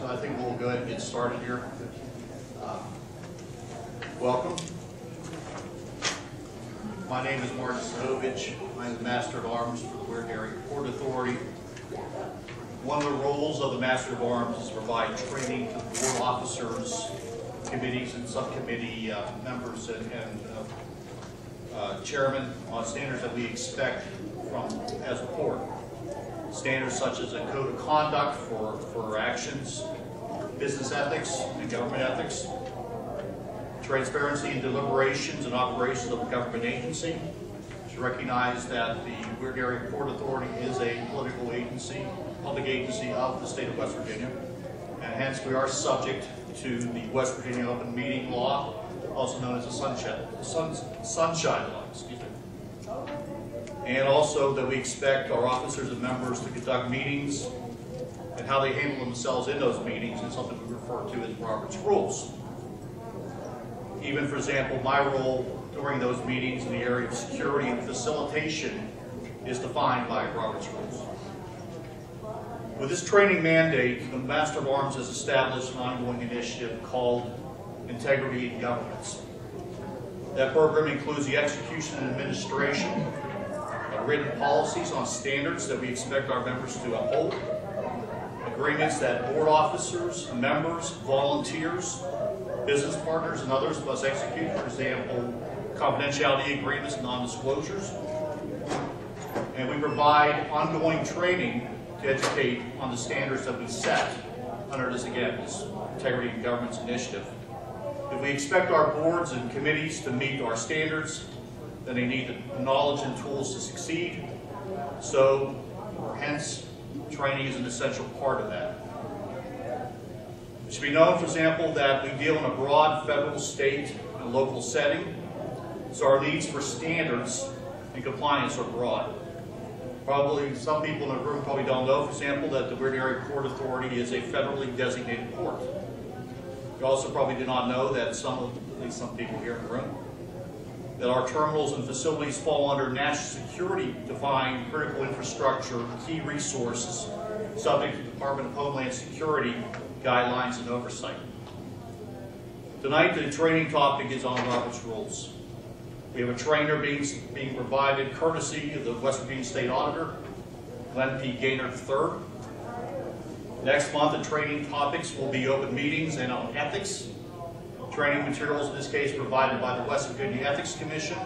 So I think we'll go ahead and get started here. Welcome. My name is Martin Stahovich. I'm the Master of Arms for the Weirton Area Port Authority. One of the roles of the Master of Arms is to provide training to the board officers, committees, and subcommittee members and chairmen on standards that we expect from as a port. Standards such as a code of conduct for actions, business ethics and government ethics, transparency in deliberations and operations of a government agency. We should recognize that the Weirton Area Port Authority is a political agency, public agency of the state of West Virginia, and hence we are subject to the West Virginia Open Meeting Law, also known as the Sunshine Law, excuse me. And also that we expect our officers and members to conduct meetings and how they handle themselves in those meetings is something we refer to as Robert's Rules. Even, for example, my role during those meetings in the area of security and facilitation is defined by Robert's Rules. With this training mandate, the Master of Arms has established an ongoing initiative called Integrity in Governance. That program includes the execution and administration of written policies on standards that we expect our members to uphold, agreements that board officers, members, volunteers, business partners, and others must execute, for example, confidentiality agreements and non-disclosures. And we provide ongoing training to educate on the standards that we set under this, again, this Integrity in Governance initiative. If we expect our boards and committees to meet our standards, then they need the knowledge and tools to succeed. So, or hence, training is an essential part of that. It should be known, for example, that we deal in a broad federal, state, and local setting, so our needs for standards and compliance are broad. Probably some people in the room probably don't know, for example, that the Weirton Area Port Authority is a federally designated port. You also probably do not know that at least some people here in the room, that our terminals and facilities fall under national security defined critical infrastructure, key resources, subject to Department of Homeland Security guidelines and oversight. Tonight, the training topic is on Robert's Rules. We have a trainer being provided courtesy of the West Virginia State Auditor, Glenn P. Gaynor III. Next month, the training topics will be open meetings and on ethics. Training materials, in this case, provided by the West Virginia Ethics Commission,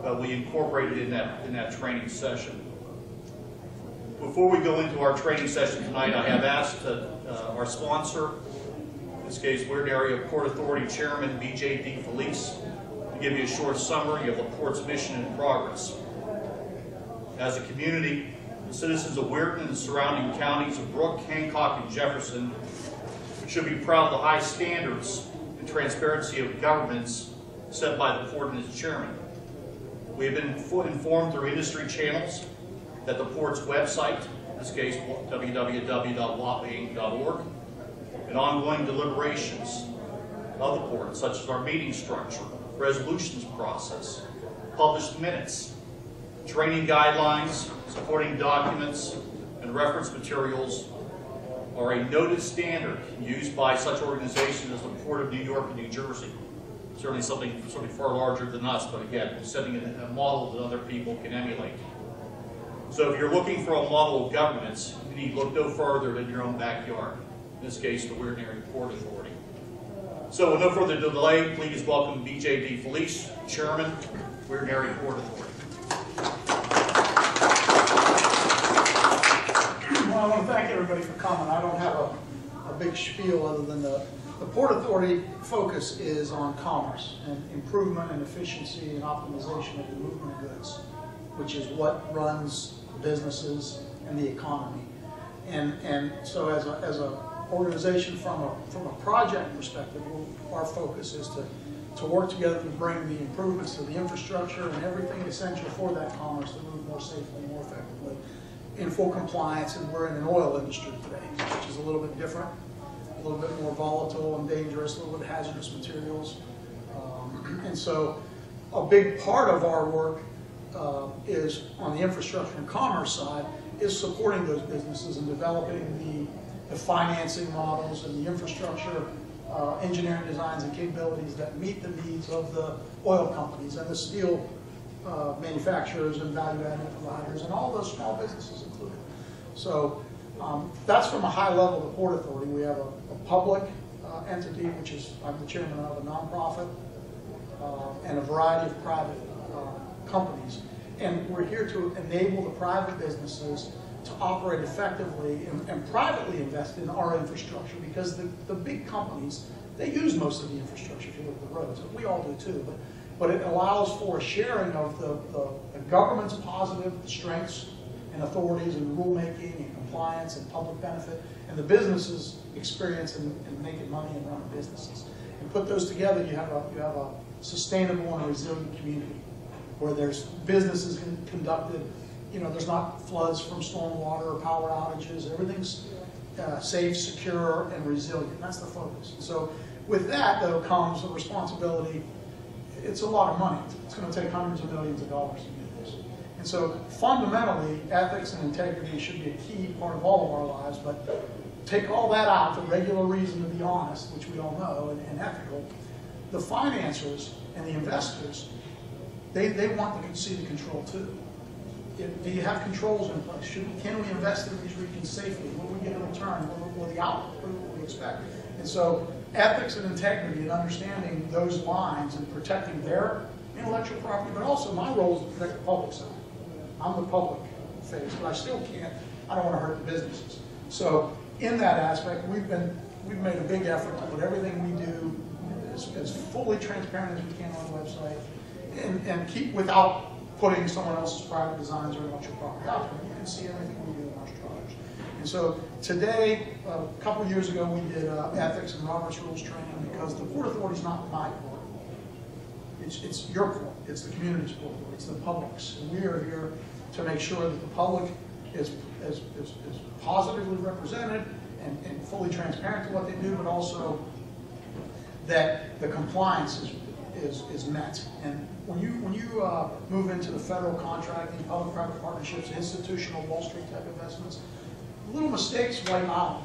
but we incorporated in that training session. Before we go into our training session tonight, I have asked our sponsor, in this case, Weirton Area Port Authority Chairman B.J. DeFelice, to give you a short summary of the port's mission and progress. As a community, the citizens of Weirton and the surrounding counties of Brooke, Hancock, and Jefferson should be proud of the high standards and transparency of governments set by the port and its chairman. We have been informed through industry channels that the port's website, in this case www.wapinc.org, and ongoing deliberations of the port, such as our meeting structure, resolutions process, published minutes, training guidelines, supporting documents, and reference materials are a noted standard used by such organizations as the Port of New York and New Jersey. Certainly something far larger than us, but again, setting a model that other people can emulate. So if you're looking for a model of governance, you need to look no further than your own backyard. In this case, the Weirton Area Port Authority. So with no further delay, please welcome B.J. DeFelice, Chairman, Weirton Area Port Authority. Well, I want to thank everybody for coming. I don't have a big spiel other than the Port Authority focus is on commerce and improvement and efficiency and optimization of the movement of goods, which is what runs businesses and the economy. And so as a organization from a project perspective, our focus is to work together to bring the improvements to the infrastructure and everything essential for that commerce to move more safely, more effectively, in full compliance. And we're in an oil industry today, which is a little bit different, a little bit more volatile and dangerous, a little bit hazardous materials. And so a big part of our work is on the infrastructure and commerce side is supporting those businesses and developing the financing models and the infrastructure, engineering designs and capabilities that meet the needs of the oil companies and the steel manufacturers and value-added providers and all those small businesses included. So that's from a high level of the Port Authority. We have a public entity, which is, I'm the chairman of, a nonprofit, and a variety of private companies. And we're here to enable the private businesses to operate effectively and privately invest in our infrastructure, because the big companies, they use most of the infrastructure if you look at the roads. We all do too, but it allows for a sharing of the government's positive strengths and authorities and rulemaking and compliance and public benefit, and the businesses' experience in making money and running businesses. And put those together, you have a sustainable and resilient community where there's businesses conducted. You know, there's not floods from stormwater or power outages. Everything's safe, secure, and resilient. That's the focus. So with that, though, comes a responsibility. It's a lot of money. It's going to take hundreds of millions of dollars to do this. And so fundamentally, ethics and integrity should be a key part of all of our lives, but take all that out, the regular reason to be honest, which we all know, and ethical. The financiers and the investors, they want to see the control too. Do you have controls in place? Can we invest in these regions safely? Will we get a return? Will the output? What will we expect? And so ethics and integrity and understanding those lines and protecting their intellectual property, but also my role is to protect the public side. I'm the public face, but I still can't, I don't want to hurt the businesses. So in that aspect, we've made a big effort to put everything we do as fully transparent as we can on the website, and keep without putting someone else's private designs or intellectual property out there. You can see everything we do in our structures. And so today, a couple of years ago, we did ethics and Robert's Rules training, because the Port Authority is not my port. It's your port. It's the community's port. It's the public's. And we are here to make sure that the public is positively represented and fully transparent to what they do, but also that the compliance is met. And when you move into the federal contracting, public-private partnerships, institutional Wall Street type investments, little mistakes wipe out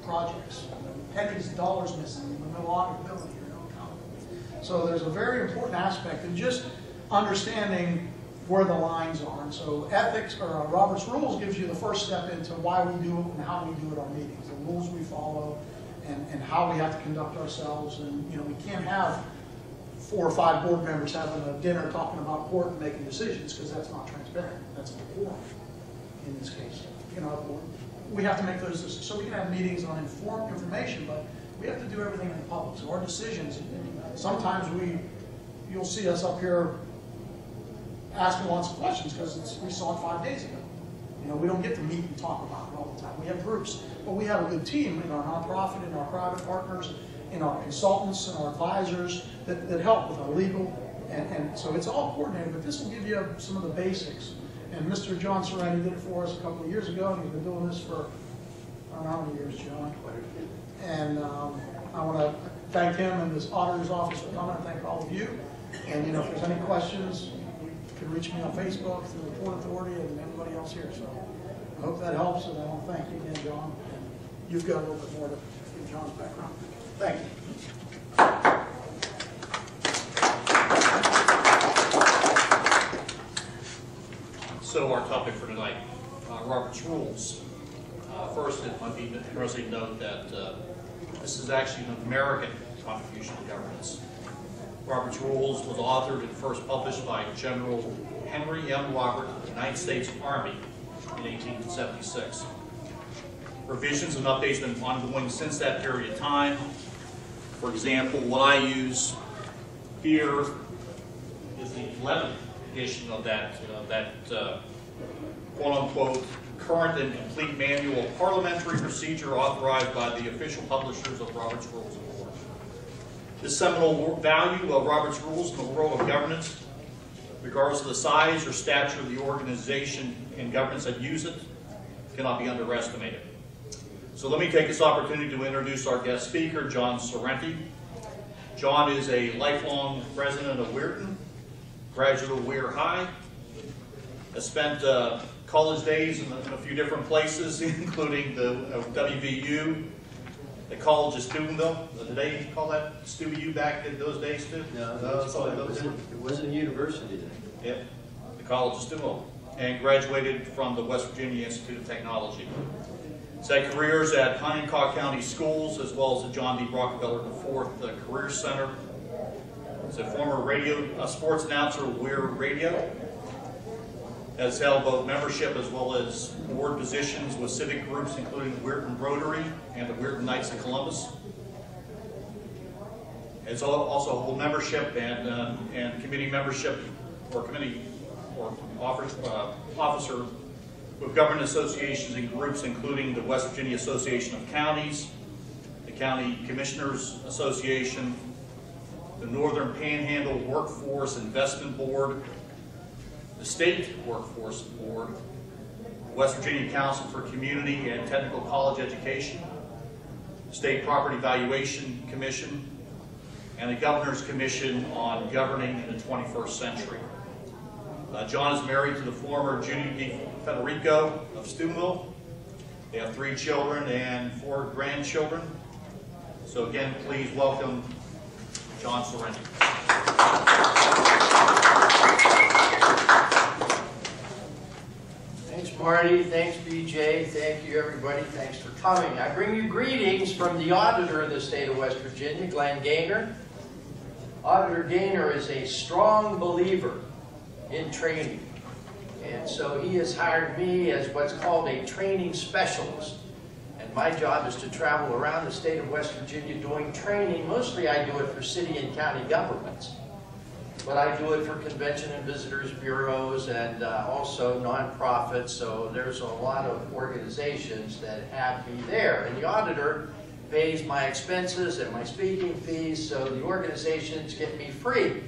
projects. Pennies, dollars missing, no auditability or no accountability. So there's a very important aspect in just understanding where the lines are. And so ethics, or Robert's Rules, gives you the first step into why we do it and how we do it at our meetings, the rules we follow, and how we have to conduct ourselves. And you know, we can't have 4 or 5 board members having a dinner talking about port and making decisions, because that's not transparent. That's a quorum in this case. You know, we have to make those decisions. So we can have meetings on informed information, but we have to do everything in the public. So our decisions, sometimes you'll see us up here asking lots of questions because we saw it 5 days ago. You know, we don't get to meet and talk about it all the time. We have groups, but we have a good team in our nonprofit, in our private partners, in our consultants and our advisors that help with our legal, and so it's all coordinated, but this will give you some of the basics. And Mr. John Sereni did it for us a couple of years ago, and he's been doing this for, I don't know how many years, John. And I want to thank him and his auditor's office for coming, and thank all of you. And you know, if there's any questions, you can reach me on Facebook through the Port Authority and everybody else here. So I hope that helps, and I want to thank you again, John. And you've got a little bit more to give John's background. Thank you. So our topic for tonight, Robert's Rules. First, it might be interesting to note that this is actually an American contribution to governance. Robert's Rules was authored and first published by General Henry M. Robert of the United States Army in 1876. Revisions and updates have been ongoing since that period of time. For example, what I use here is the 11th edition of that quote-unquote current and complete manual of parliamentary procedure authorized by the official publishers of Robert's Rules of War. The seminal value of Robert's Rules in the world of governance, regardless of the size or stature of the organization and governments that use it, cannot be underestimated. So let me take this opportunity to introduce our guest speaker, John Sereni. John is a lifelong resident of Weirton, graduate of Weir High, has spent a college days in a few different places, including the WVU, the College of Steubenville. Did they call that StuVU back in those days too? No, it wasn't a university then. Yep, the College of Steubenville, and graduated from the West Virginia Institute of Technology. He's had careers at Hancock County Schools as well as the John D. Rockefeller IV Career Center. He's a former sports announcer with Weirton Radio. Has held both membership as well as board positions with civic groups including the Weirton Rotary and the Weirton Knights of Columbus. Has also hold membership and committee membership or committee or officer with government associations and groups including the West Virginia Association of Counties, the County Commissioners Association, the Northern Panhandle Workforce Investment Board, the State Workforce Board, the West Virginia Council for Community and Technical College Education, the State Property Valuation Commission, and the Governor's Commission on Governing in the 21st Century. John is married to the former Judy D. Federico of Steubenville. They have 3 children and 4 grandchildren. So again, please welcome John Sorrenti. Thanks, Marty. Thanks, BJ. Thank you, everybody. Thanks for coming. I bring you greetings from the auditor of the state of West Virginia, Glenn Gaynor. Auditor Gaynor is a strong believer in training. And so he has hired me as what's called a training specialist. And my job is to travel around the state of West Virginia doing training. Mostly I do it for city and county governments. But I do it for convention and visitors bureaus and also nonprofits. So there's a lot of organizations that have me there. And the auditor pays my expenses and my speaking fees, so the organizations get me free.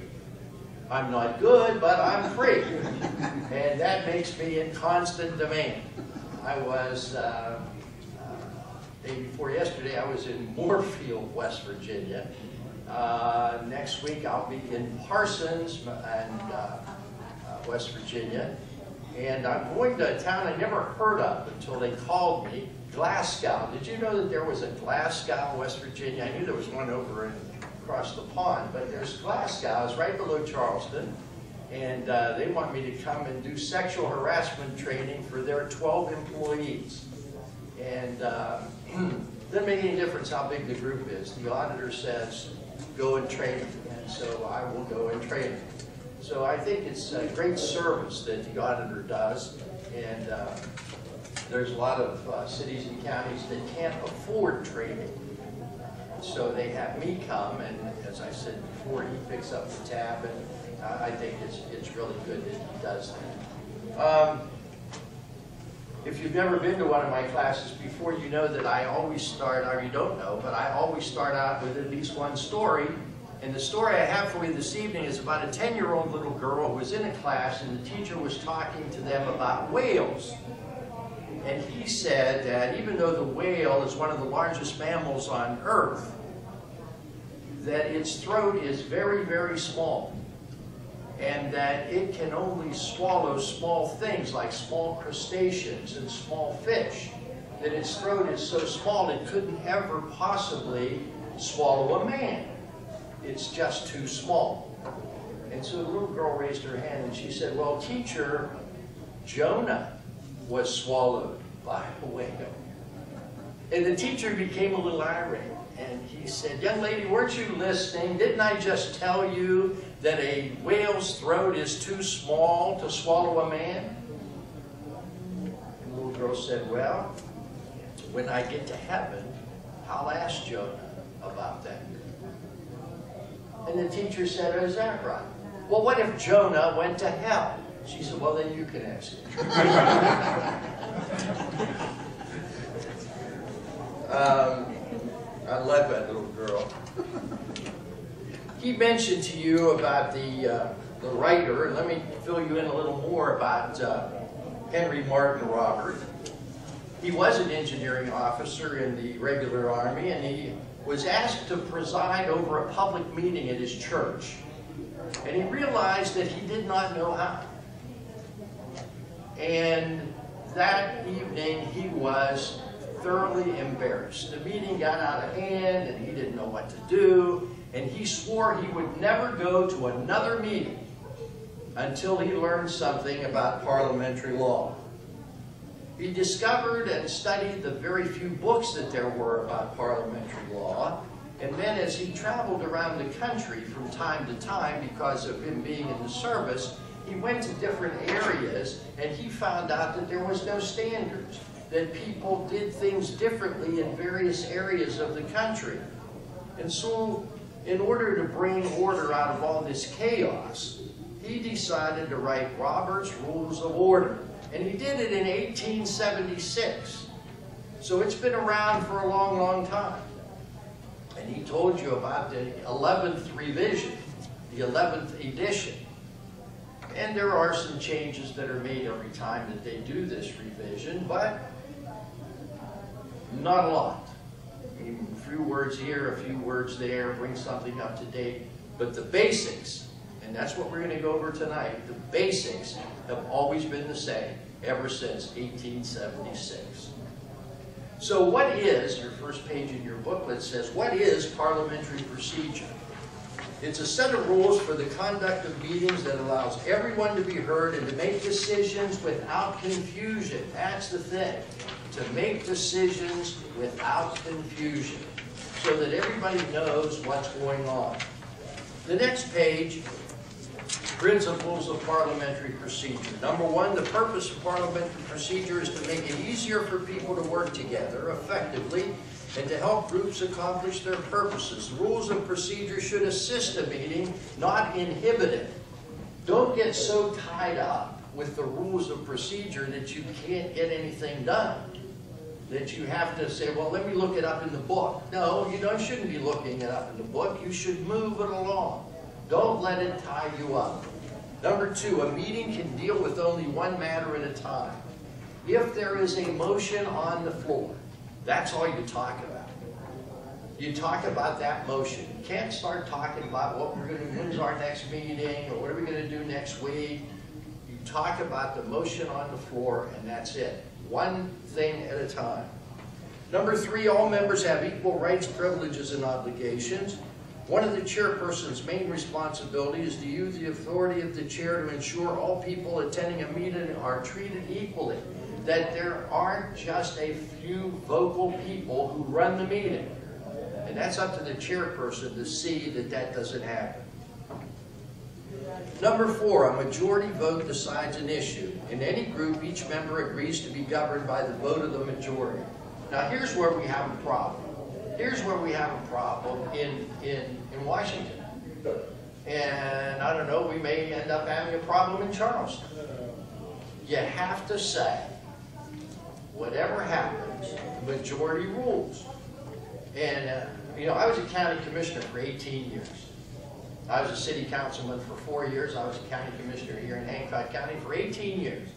I'm not good, but I'm free. And that makes me in constant demand. I was, day before yesterday, I was in Moorfield, West Virginia. Next week I'll be in Parsons and West Virginia. And I'm going to a town I never heard of until they called me, Glasgow. Did you know that there was a Glasgow, West Virginia? I knew there was one over across the pond, but there's Glasgow. It's right below Charleston. And they want me to come and do sexual harassment training for their 12 employees. And doesn't make any difference how big the group is. The auditor says, go and train them. And so I will go and train them. So I think it's a great service that the auditor does. And there's a lot of cities and counties that can't afford training. So they have me come, and as I said before, he picks up the tab, and I think it's really good that he does that. If you've never been to one of my classes before, you know that I always start, or you don't know, but I always start out with at least one story. And the story I have for you this evening is about a 10-year-old little girl who was in a class, and the teacher was talking to them about whales. And he said that even though the whale is one of the largest mammals on Earth, that its throat is very, very small. And that it can only swallow small things like small crustaceans and small fish. That its throat is so small it couldn't ever possibly swallow a man. It's just too small. And so the little girl raised her hand and she said, well, teacher, Jonah was swallowed by a whale. And the teacher became a little irate. And he said, young lady, weren't you listening? Didn't I just tell you that a whale's throat is too small to swallow a man? And the little girl said, well, when I get to heaven, I'll ask Jonah about that. And the teacher said, oh, is that right? Well, what if Jonah went to hell? She said, well, then you can ask him. I love that little girl. He mentioned to you about the writer, and let me fill you in a little more about Henry Martin Robert. He was an engineering officer in the regular army, and he was asked to preside over a public meeting at his church. And he realized that he did not know how. And that evening he was thoroughly embarrassed. The meeting got out of hand and he didn't know what to do, and he swore he would never go to another meeting until he learned something about parliamentary law. He discovered and studied the very few books that there were about parliamentary law, and then as he traveled around the country from time to time because of him being in the service, he went to different areas and he found out that there was no standards, that people did things differently in various areas of the country. And so, in order to bring order out of all this chaos, he decided to write Robert's Rules of Order. And he did it in 1876. So it's been around for a long, long time. And he told you about the 11th revision, the 11th edition. And there are some changes that are made every time that they do this revision, but not a lot. I mean, a few words here, a few words there, bring something up to date. But the basics, and that's what we're going to go over tonight, the basics have always been the same ever since 1876. So what is, your first page in your booklet says, what is parliamentary procedure? It's a set of rules for the conduct of meetings that allows everyone to be heard and to make decisions without confusion. That's the thing, to make decisions without confusion, so that everybody knows what's going on. The next page, principles of parliamentary procedure. Number one, the purpose of parliamentary procedure is to make it easier for people to work together effectively and to help groups accomplish their purposes. The rules of procedure should assist a meeting, not inhibit it. Don't get so tied up with the rules of procedure that you can't get anything done, that you have to say, well, let me look it up in the book. No, you shouldn't be looking it up in the book. You should move it along. Don't let it tie you up. Number two, a meeting can deal with only one matter at a time. If there is a motion on the floor, that's all you talk about. You talk about that motion. You can't start talking about what we're going to, when's our next meeting, or what are we going to do next week. You talk about the motion on the floor, and that's it. One thing at a time. Number three, all members have equal rights, privileges, and obligations. One of the chairperson's main responsibilities is to use the authority of the chair to ensure all people attending a meeting are treated equally, that there aren't just a few vocal people who run the meeting. And that's up to the chairperson to see that that doesn't happen. Number four, a majority vote decides an issue. In any group, each member agrees to be governed by the vote of the majority. Now here's where we have a problem. Here's where we have a problem in Washington. And I don't know, we may end up having a problem in Charleston. You have to say, whatever happens, the majority rules. And, I was a county commissioner for 18 years. I was a city councilman for 4 years. I was a county commissioner here in Hancock County for 18 years.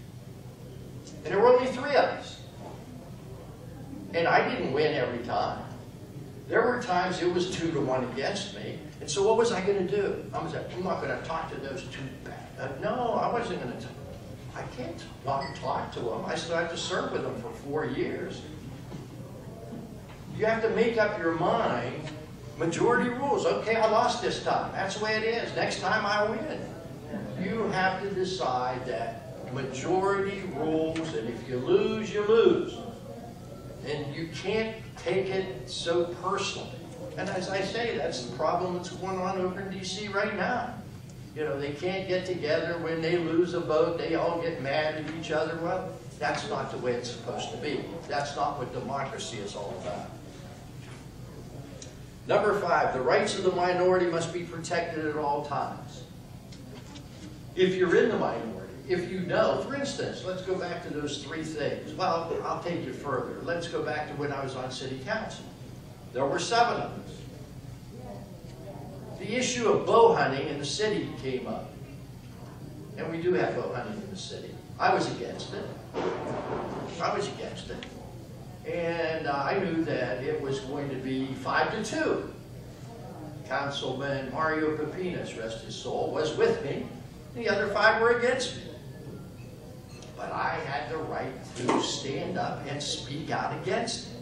And there were only 3 of us. And I didn't win every time. There were times it was 2-1 against me. And so what was I going to do? I'm not going to talk to those 2 bad. No, I wasn't going to talk. I can't talk to them. I still have to serve with them for 4 years. You have to make up your mind. Majority rules. Okay, I lost this time. That's the way it is. Next time I win. You have to decide that majority rules, and if you lose, you lose. And you can't take it so personally. And as I say, that's the problem that's going on over in D.C. right now. They can't get together when they lose a vote. They all get mad at each other. Well, that's not the way it's supposed to be. That's not what democracy is all about. Number 5, the rights of the minority must be protected at all times. If you're in the minority, if you know, for instance, let's go back to those 3 things. Well, I'll take you further. Let's go back to when I was on city council. There were 7 of us. The issue of bow hunting in the city came up. And we do have bow hunting in the city. I was against it. And I knew that it was going to be 5-2. Councilman Mario Pepinas, rest his soul, was with me. The other 5 were against me. but I had the right to stand up and speak out against it.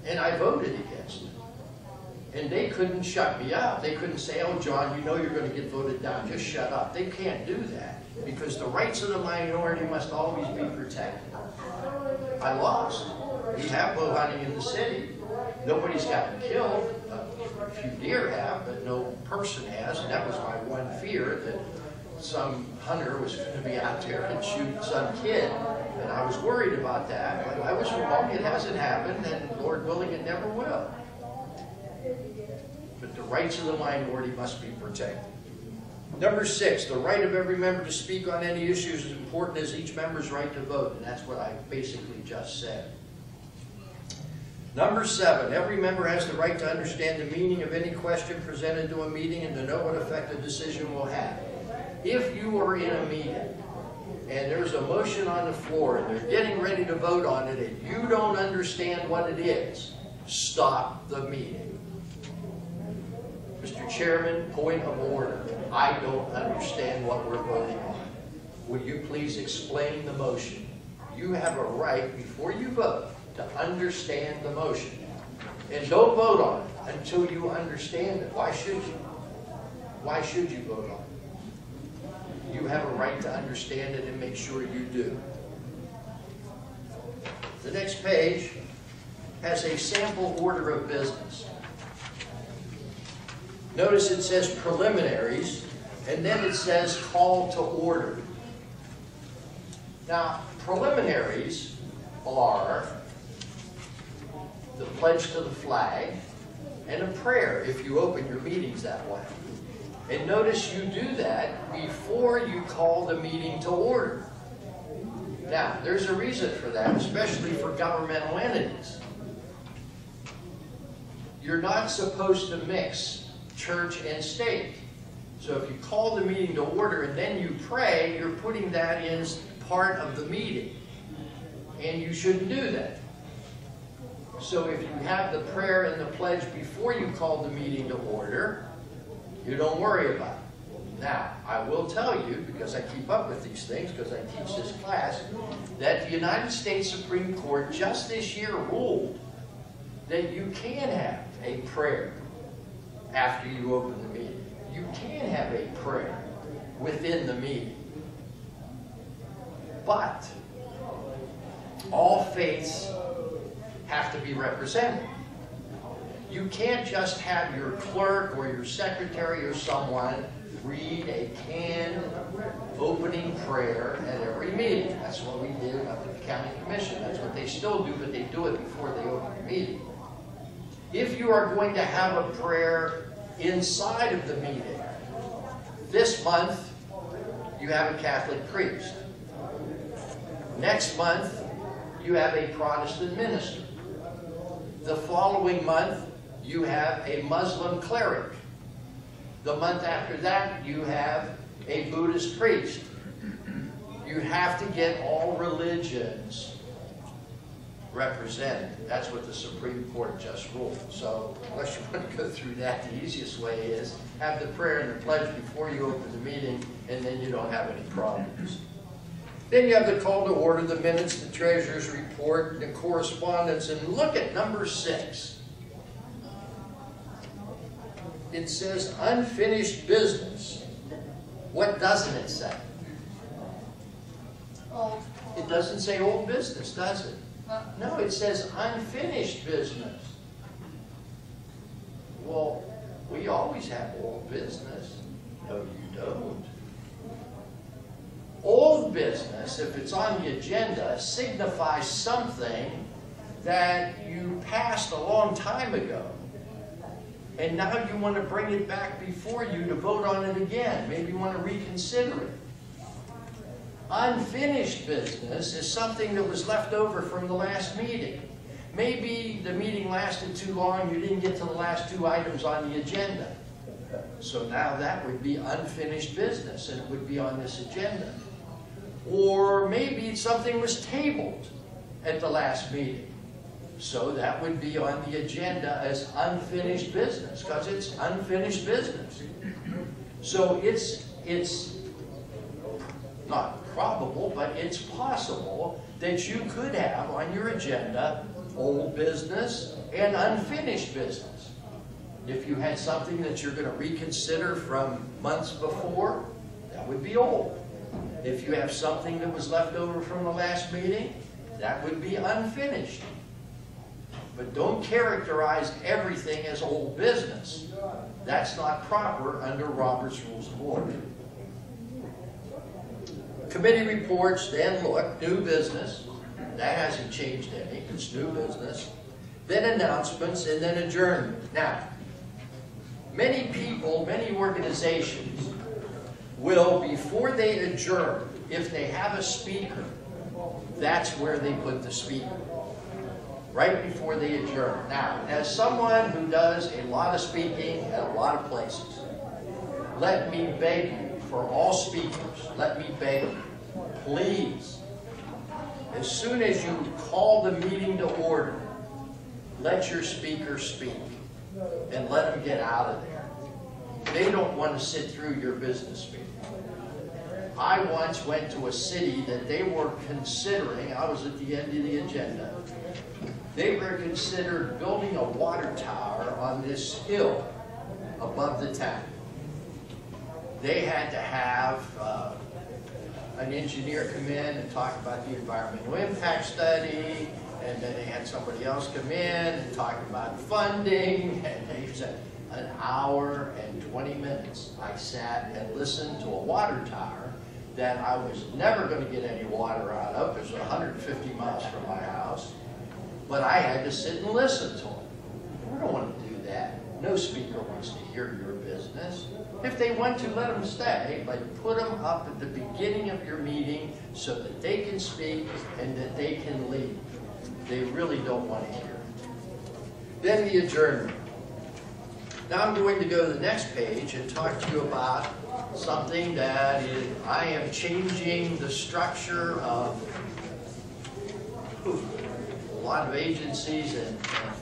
And I voted against it. And they couldn't shut me up. They couldn't say, oh, John, you know you're going to get voted down. Just shut up. They can't do that because the rights of the minority must always be protected. I lost. We have bow hunting in the city. Nobody's gotten killed. A few deer have, but no person has. And that was my one fear, that some hunter was going to be out there and shoot some kid. And I was worried about that. But I was wrong. It hasn't happened, and Lord willing, it never will. But the rights of the minority must be protected. Number 6, the right of every member to speak on any issues is important as each member's right to vote. And that's what I basically just said. Number 7, every member has the right to understand the meaning of any question presented to a meeting and to know what effect a decision will have. If you are in a meeting and there's a motion on the floor and they're getting ready to vote on it and you don't understand what it is, stop the meeting. Mr. Chairman, point of order. I don't understand what we're voting on. Will you please explain the motion? You have a right, before you vote, to understand the motion. And don't vote on it until you understand it. Why should you? Why should you vote on it? You have a right to understand it and make sure you do. The next page has a sample order of business. Notice it says preliminaries, and then it says call to order. Now, preliminaries are the pledge to the flag and a prayer if you open your meetings that way. And notice you do that before you call the meeting to order. Now, there's a reason for that, especially for governmental entities. You're not supposed to mix church and state. So if you call the meeting to order and then you pray, you're putting that in part of the meeting. And you shouldn't do that. So if you have the prayer and the pledge before you call the meeting to order, you don't worry about it. Now, I will tell you, because I keep up with these things, because I teach this class, that the United States Supreme Court just this year ruled that you can have a prayer after you open the meeting. You can have a prayer within the meeting. But all faiths have to be represented. You can't just have your clerk or your secretary or someone read a canned opening prayer at every meeting. That's what we did up at the county commission. That's what they still do, but they do it before they open the meeting. If you are going to have a prayer inside of the meeting, this month you have a Catholic priest. Next month you have a Protestant minister. The following month you have a Muslim cleric. The month after that you have a Buddhist priest. You have to get all religions represented. That's what the Supreme Court just ruled. So unless you want to go through that, the easiest way is have the prayer and the pledge before you open the meeting, and then you don't have any problems. Then you have the call to order, the minutes, the treasurer's report, the correspondence, and look at number 6. It says unfinished business. What doesn't it say? Old. It doesn't say old business, does it? No, it says unfinished business. Well, we always have old business. No, you don't. Old business, if it's on the agenda, signifies something that you passed a long time ago. And now you want to bring it back before you to vote on it again. Maybe you want to reconsider it. Unfinished business is something that was left over from the last meeting. Maybe the meeting lasted too long, you didn't get to the last 2 items on the agenda. So now that would be unfinished business, and it would be on this agenda. Or maybe something was tabled at the last meeting. So that would be on the agenda as unfinished business, because it's unfinished business. So it's not probable, but it's possible that you could have on your agenda old business and unfinished business. If you had something that you're going to reconsider from months before, that would be old. If you have something that was left over from the last meeting, that would be unfinished. But don't characterize everything as old business. That's not proper under Robert's Rules of Order. Committee reports, then look, new business. That hasn't changed any, it's new business. Then announcements, and then adjournment. Now, many people, many organizations will, before they adjourn, if they have a speaker, that's where they put the speaker, right before they adjourn. Now, as someone who does a lot of speaking at a lot of places, let me beg you, for all speakers, let me beg you, please, as soon as you call the meeting to order, let your speaker speak and let them get out of there. They don't want to sit through your business meeting. I once went to a city that they were considering, I was at the end of the agenda, they were considered building a water tower on this hill above the town. They had to have an engineer come in and talk about the environmental impact study, and then they had somebody else come in and talk about funding, and they said an hour and 20 minutes. I sat and listened to a water tower that I was never going to get any water out of. It was 150 miles from my house, but I had to sit and listen to them. We don't want to do that. No speaker wants to hear your business. If they want to, let them stay, but put them up at the beginning of your meeting so that they can speak and that they can leave. They really don't want to hear it. Then the adjournment. Now I'm going to go to the next page and talk to you about something that is, I am changing the structure of a lot of agencies and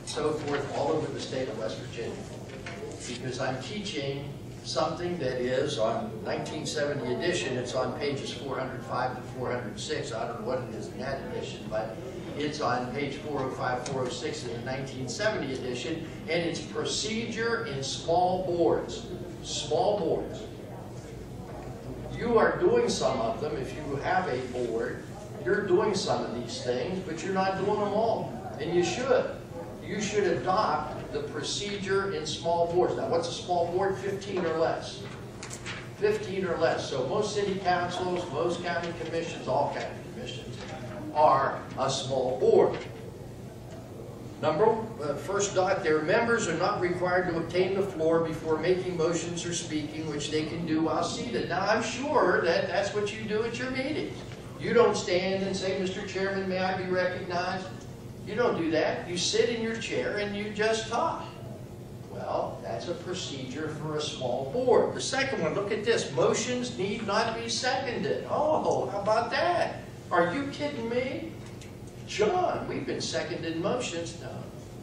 so forth all over the state of West Virginia, because I'm teaching something that is on 1970 edition. It's on pages 405 to 406. I don't know what it is in that edition, but it's on page 405, 406 in the 1970 edition, and it's procedure in small boards. Small boards. You are doing some of them. If you have a board, you're doing some of these things, but you're not doing them all, and you should. You should adopt the procedure in small boards. Now, what's a small board? 15 or less. 15 or less. So most city councils, most county commissions, all county commissions are a small board. First dot there, members are not required to obtain the floor before making motions or speaking, which they can do while seated. Now, I'm sure that that's what you do at your meetings. You don't stand and say, Mr. Chairman, may I be recognized? You don't do that. You sit in your chair and you just talk. Well, that's a procedure for a small board. The second one, look at this. Motions need not be seconded. Oh, how about that? Are you kidding me? John, we've been seconded motions. No,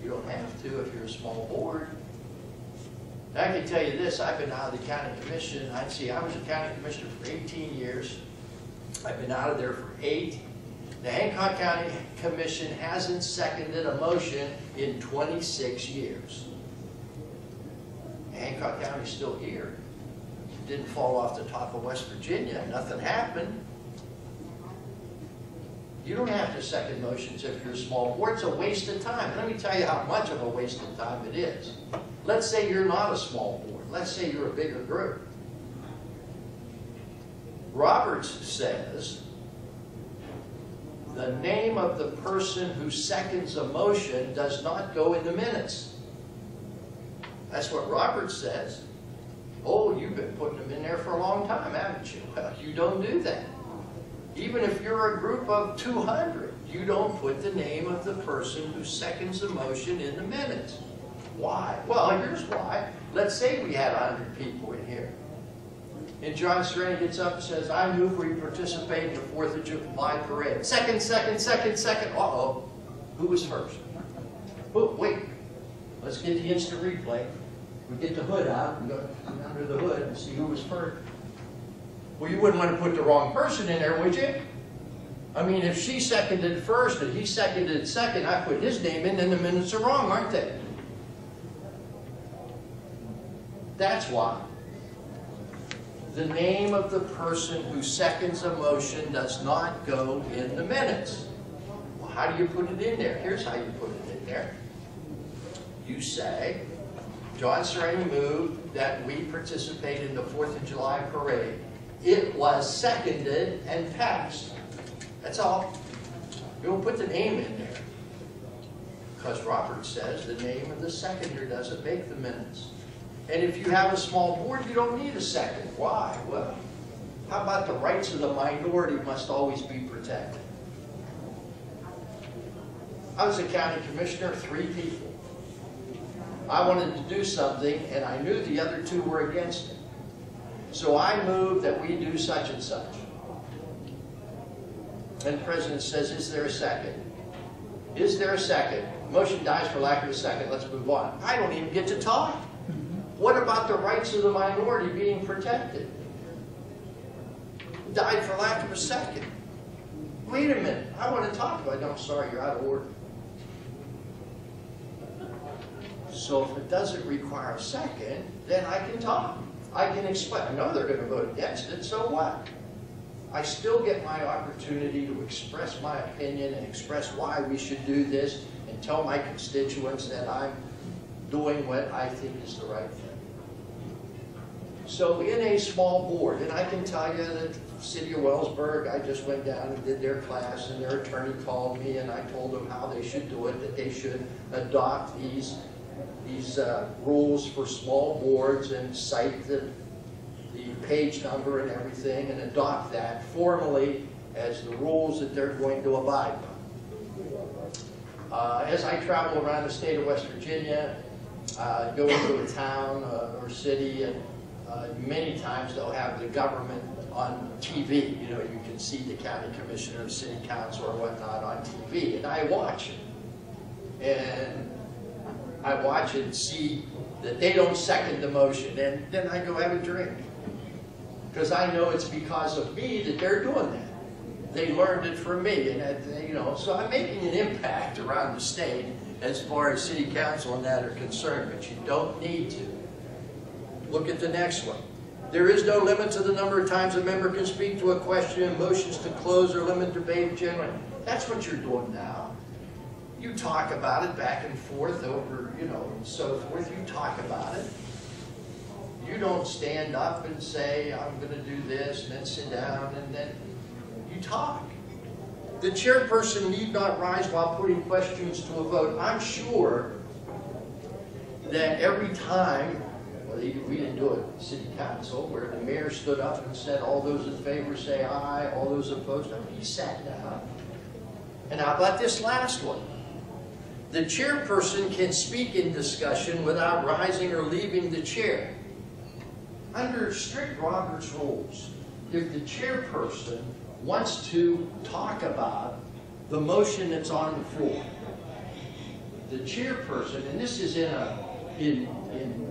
you don't have to if you're a small board. I can tell you this, I've been out of the county commission. I was a county commissioner for 18 years. I've been out of there for 8. The Hancock County Commission hasn't seconded a motion in 26 years. Hancock County's still here. It didn't fall off the top of West Virginia. Nothing happened. You don't have to second motions if you're a small board. It's a waste of time. Let me tell you how much of a waste of time it is. Let's say you're not a small board. Let's say you're a bigger group. Roberts says the name of the person who seconds a motion does not go in the minutes. That's what Roberts says. Oh, you've been putting them in there for a long time, haven't you? Well, you don't do that. Even if you're a group of 200, you don't put the name of the person who seconds the motion in the minutes. Why? Well, here's why. Let's say we had 100 people in here. And John Serena gets up and says, I move we participate in the 4th of July parade. Second. Uh-oh. Who was first? Oh, wait. Let's get the instant replay. We get the hood out and go under the hood and see who was first. Well, you wouldn't want to put the wrong person in there, would you? I mean, if she seconded first and he seconded second, I put his name in, then the minutes are wrong, aren't they? That's why. The name of the person who seconds a motion does not go in the minutes. Well, how do you put it in there? Here's how you put it in there. You say, John Sereni moved that we participate in the 4th of July parade. It was seconded and passed. That's all. You don't put the name in there. Because Robert says the name of the seconder doesn't make the minutes. And if you have a small board, you don't need a second. Why? Well, how about the rights of the minority must always be protected? I was a county commissioner, 3 people. I wanted to do something, and I knew the other 2 were against it. So I moved that we do such and such. And the president says, is there a second? Is there a second? Motion dies for lack of a second. Let's move on. I don't even get to talk. What about the rights of the minority being protected? Died for lack of a second. Wait a minute. I want to talk about it. No, I'm sorry, you're out of order. So if it doesn't require a second, then I can talk. I can explain. I know they're going to vote against it, so what? I still get my opportunity to express my opinion and express why we should do this and tell my constituents that I'm doing what I think is the right thing. So in a small board, and I can tell you that the city of Wellsburg, I just went down and did their class, and their attorney called me and I told them how they should do it, that they should adopt these rules for small boards and cite the page number and everything and adopt that formally as the rules that they're going to abide by. As I travel around the state of West Virginia, go into a town or city, and many times they'll have the government on TV. You know, you can see the county commissioner, city council, or whatnot on TV, and I watch it. And I watch it and see that they don't second the motion, and then I go have a drink. Because I know it's because of me that they're doing that. They learned it from me, and you know, so I'm making an impact around the state as far as city council and that are concerned, but you don't need to. Look at the next one. There is no limit to the number of times a member can speak to a question, and motions to close or limit debate generally. That's what you're doing now. You talk about it back and forth over, you know, and so forth. You talk about it. You don't stand up and say, I'm going to do this, and then sit down, and then you talk. The chairperson need not rise while putting questions to a vote. I'm sure that every time, well, we didn't do it at City Council, where the mayor stood up and said, all those in favor say aye, all those opposed, no, he sat down. And how about this last one? The chairperson can speak in discussion without rising or leaving the chair. Under strict Robert's rules, if the chairperson wants to talk about the motion that's on the floor, the chairperson, and this is in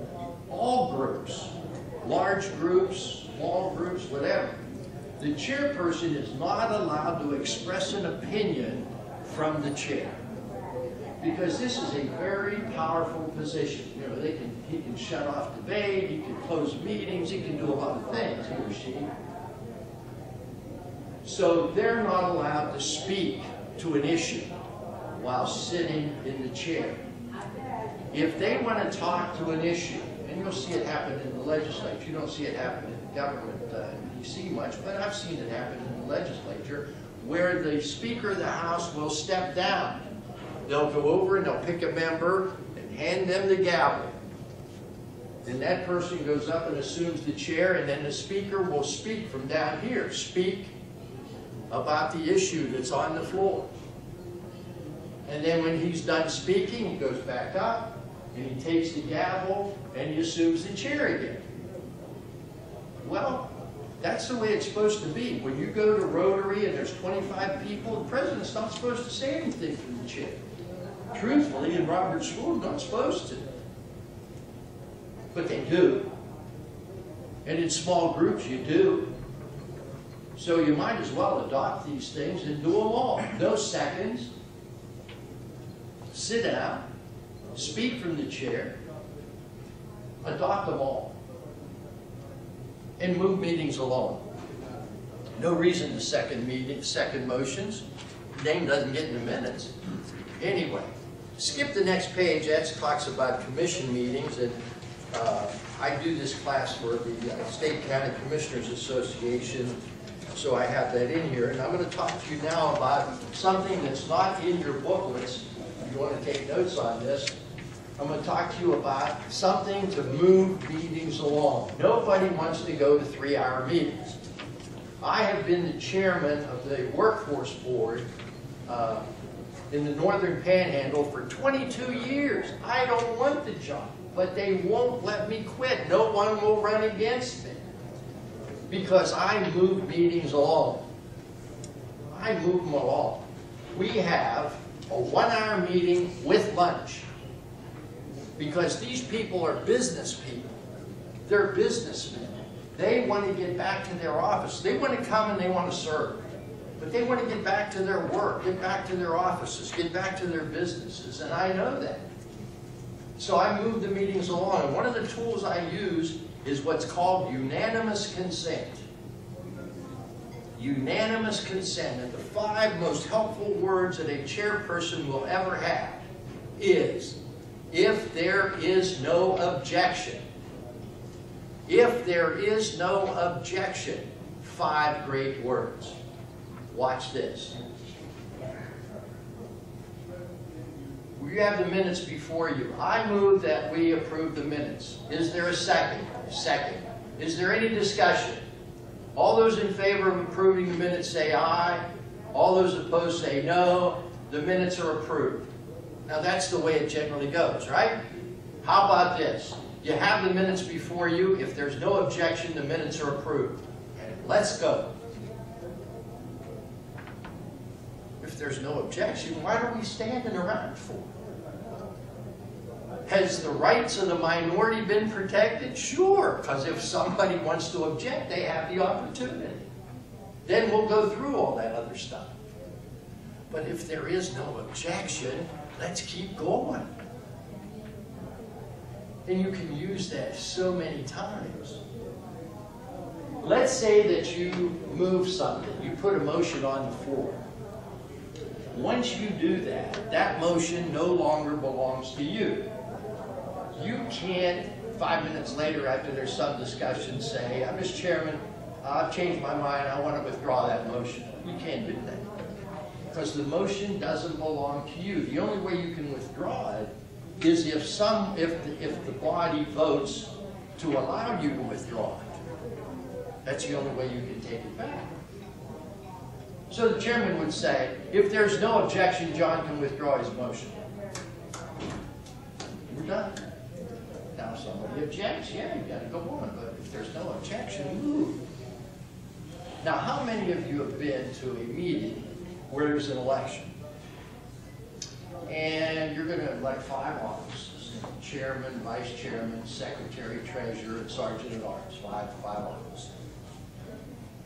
all groups, large groups, small groups, whatever, the chairperson is not allowed to express an opinion from the chair. Because this is a very powerful position. You know, he can shut off debate, he can close meetings, he can do a lot of things, he or she. So they're not allowed to speak to an issue while sitting in the chair. If they want to talk to an issue, and you'll see it happen in the legislature, you don't see it happen in government in DC much, but I've seen it happen in the legislature, where the Speaker of the House will step down. They'll go over and they'll pick a member and hand them the gavel. Then that person goes up and assumes the chair, and then the speaker will speak from down here. Speak about the issue that's on the floor. And then when he's done speaking, he goes back up and he takes the gavel and he assumes the chair again. Well, that's the way it's supposed to be. When you go to Rotary and there's 25 people, the president's not supposed to say anything from the chair. Truthfully, in Robert's rules, not supposed to. But they do. And in small groups, you do. So you might as well adopt these things and do them all. No seconds. Sit down. Speak from the chair. Adopt them all. And move meetings along. No reason to second motions. Name doesn't get in the minutes. Anyway, skip the next page. That talks about commission meetings. And I do this class for the State County Commissioners Association, so I have that in here. And I'm going to talk to you now about something that's not in your booklets. If you want to take notes on this, I'm going to talk to you about something to move meetings along. Nobody wants to go to 3-hour meetings. I have been the chairman of the workforce board in the Northern Panhandle for 22 years. I don't want the job, but they won't let me quit. No one will run against me because I move meetings along. I move them along. We have a 1-hour meeting with lunch because these people are business people. They're businessmen. They want to get back to their office. They want to come and they want to serve. But they want to get back to their work, get back to their offices, get back to their businesses, and I know that. So I move the meetings along, and one of the tools I use is what's called unanimous consent. Unanimous consent, and the 5 most helpful words that a chairperson will ever have is, if there is no objection. If there is no objection, 5 great words. Watch this. You have the minutes before you. I move that we approve the minutes. Is there a second? Second. Is there any discussion? All those in favor of approving the minutes say aye. All those opposed say no. The minutes are approved. Now that's the way it generally goes, right? How about this? You have the minutes before you. If there's no objection, the minutes are approved. Let's go. If there's no objection, why are we standing around for? Has the rights of the minority been protected? Sure, because if somebody wants to object, they have the opportunity. Then we'll go through all that other stuff. But if there is no objection, let's keep going. And you can use that so many times. Let's say that you move something. You put a motion on the floor. Once you do that, that motion no longer belongs to you. You can't, 5 minutes later after there's some discussion, say, Mr. Chairman, I've changed my mind, I want to withdraw that motion. You can't do that. Because the motion doesn't belong to you. The only way you can withdraw it is if the body votes to allow you to withdraw it. That's the only way you can take it back. So the chairman would say, if there's no objection, John can withdraw his motion. We're done. Now if somebody objects, yeah, you got to go on. But if there's no objection, move. Now, how many of you have been to a meeting where there's an election? And you're going to elect 5 offices: chairman, vice chairman, secretary, treasurer, and sergeant at arms. 5 offices.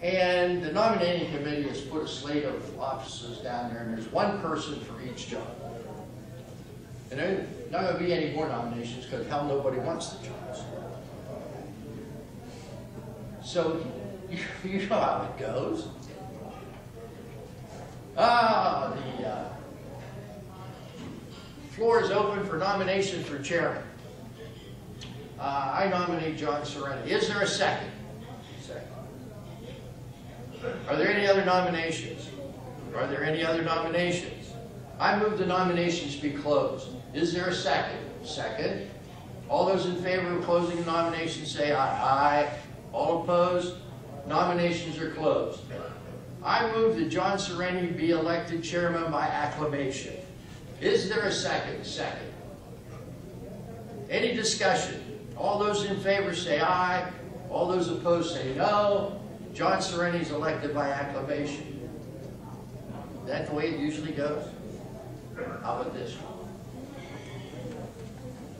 And the nominating committee has put a slate of offices down there, and there's 1 person for each job. And there's not going to be any more nominations because hell, nobody wants the jobs. So you know how it goes. The floor is open for nominations for chairman. I nominate John Serenity. Is there a second? Second. Are there any other nominations? Are there any other nominations? I move the nominations be closed. Is there a second? Second. All those in favor of closing the nominations say aye. Aye. All opposed? Nominations are closed. I move that John Serenity be elected chairman by acclamation. Is there a second? Second. Any discussion? All those in favor say aye. All those opposed say no. John Serenity is elected by acclamation. Is that the way it usually goes? How about this one?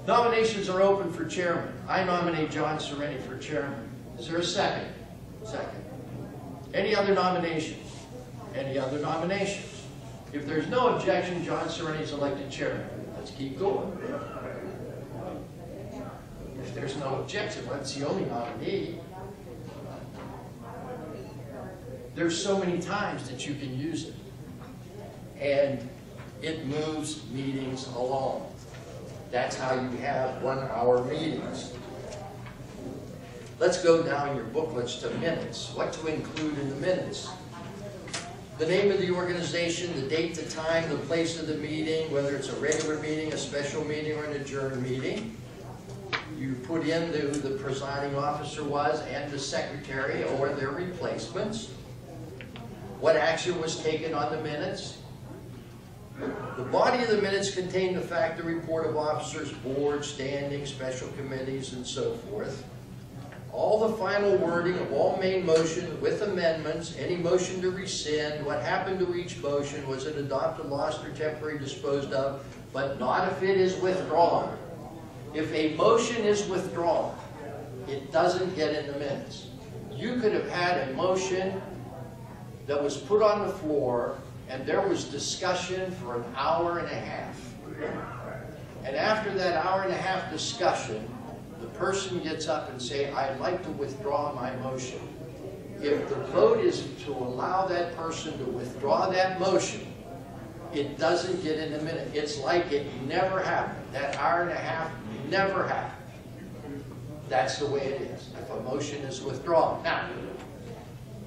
Nominations are open for chairman. I nominate John Serenity for chairman. Is there a second? Second. Any other nominations? Any other nominations? If there's no objection, John Sereni is elected chairman. Let's keep going. If there's no objection, that's the only nominee. There's so many times that you can use it. And it moves meetings along. That's how you have 1-hour meetings. Let's go now in your booklets to minutes. What to include in the minutes? The name of the organization, the date, the time, the place of the meeting, whether it's a regular meeting, a special meeting, or an adjourned meeting. You put in who the presiding officer was and the secretary or their replacements. What action was taken on the minutes. The body of the minutes contain the fact, the report of officers, boards, standing, special committees, and so forth. All the final wording of all main motion with amendments, any motion to rescind, what happened to each motion, was it adopted, lost, or temporarily disposed of, but not if it is withdrawn. If a motion is withdrawn, it doesn't get in the minutes. You could have had a motion that was put on the floor and there was discussion for an hour and a half. And after that hour and a half discussion, the person gets up and say, I'd like to withdraw my motion. If the vote is to allow that person to withdraw that motion, it doesn't get in the minute. It's like it never happened. That hour and a half never happened. That's the way it is, if a motion is withdrawn. Now,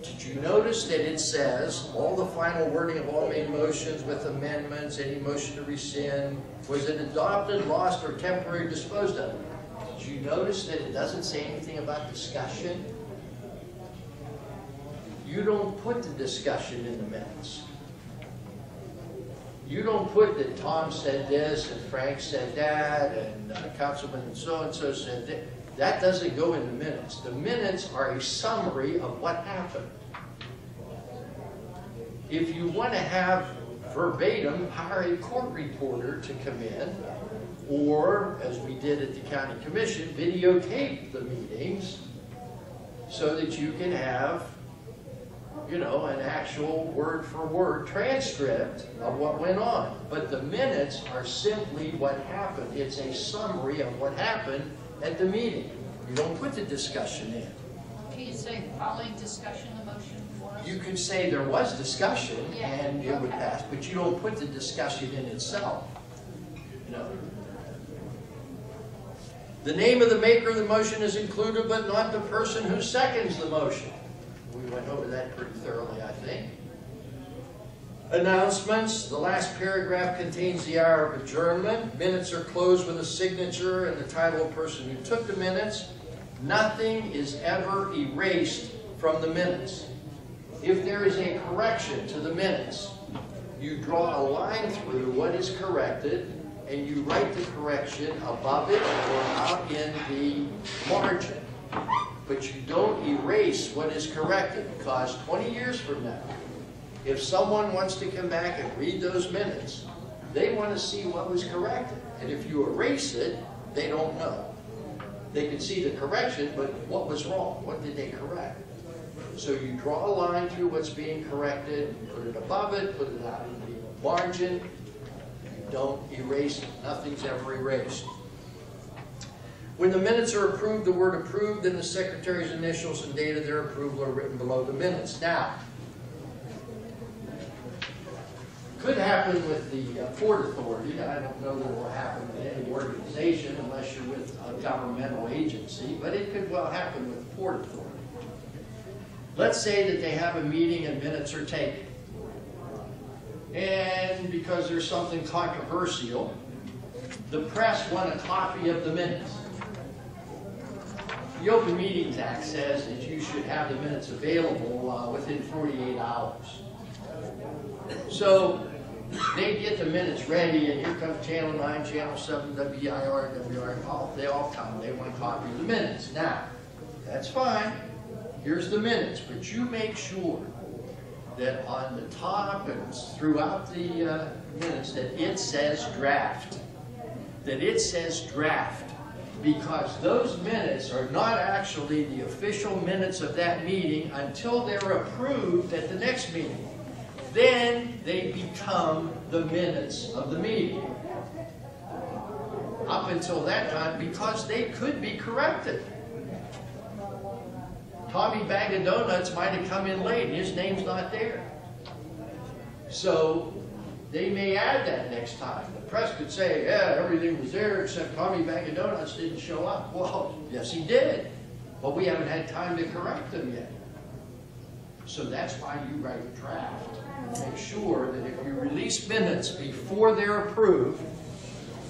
did you notice that it says, all the final wording of all main motions with amendments, any motion to rescind, was it adopted, lost, or temporarily disposed of? Did you notice that it doesn't say anything about discussion? You don't put the discussion in the minutes. You don't put that Tom said this, and Frank said that, and Councilman so-and-so said that. That doesn't go in the minutes. The minutes are a summary of what happened. If you want to have verbatim, hire a court reporter to come in, or, as we did at the county commission, videotape the meetings so that you can have, you know, an actual word-for-word transcript of what went on. But the minutes are simply what happened. It's a summary of what happened at the meeting. You don't put the discussion in. Can you say following discussion the motion for us? You can say there was discussion and it would pass, but you don't put the discussion in itself. No. The name of the maker of the motion is included, but not the person who seconds the motion. We went over that pretty thoroughly, I think. Announcements. The last paragraph contains the hour of adjournment. Minutes are closed with a signature and the title of the person who took the minutes. Nothing is ever erased from the minutes. If there is a correction to the minutes, you draw a line through what is corrected and you write the correction above it or out in the margin. But you don't erase what is corrected, because 20 years from now, if someone wants to come back and read those minutes, they want to see what was corrected. And if you erase it, they don't know. They can see the correction, but what was wrong? What did they correct? So you draw a line through what's being corrected, put it above it, put it out in the margin. You don't erase it. Nothing's ever erased. When the minutes are approved, the word approved and the secretary's initials and date of their approval are written below the minutes. Now, could happen with the Port Authority. I don't know that it will happen with any organization unless you're with a governmental agency, but it could well happen with the Port Authority. Let's say that they have a meeting and minutes are taken. And because there's something controversial, the press want a copy of the minutes. The Open Meetings Act says that you should have the minutes available within 48 hours. So they get the minutes ready, and here comes Channel 9, Channel 7, WIR, WR, they all come. They want a copy of the minutes. Now, that's fine. Here's the minutes, but you make sure that on the top and throughout the minutes that it says draft. That it says draft. because those minutes are not actually the official minutes of that meeting until they're approved at the next meeting. Then they become the minutes of the meeting. Up until that time, because they could be corrected. Tommy Bag of Donuts might have come in late, his name's not there. So they may add that next time. The press could say, yeah, everything was there except Tommy Bag of Donuts didn't show up. Well, yes he did, but we haven't had time to correct them yet. So that's why you write a draft. Make sure that if you release minutes before they're approved,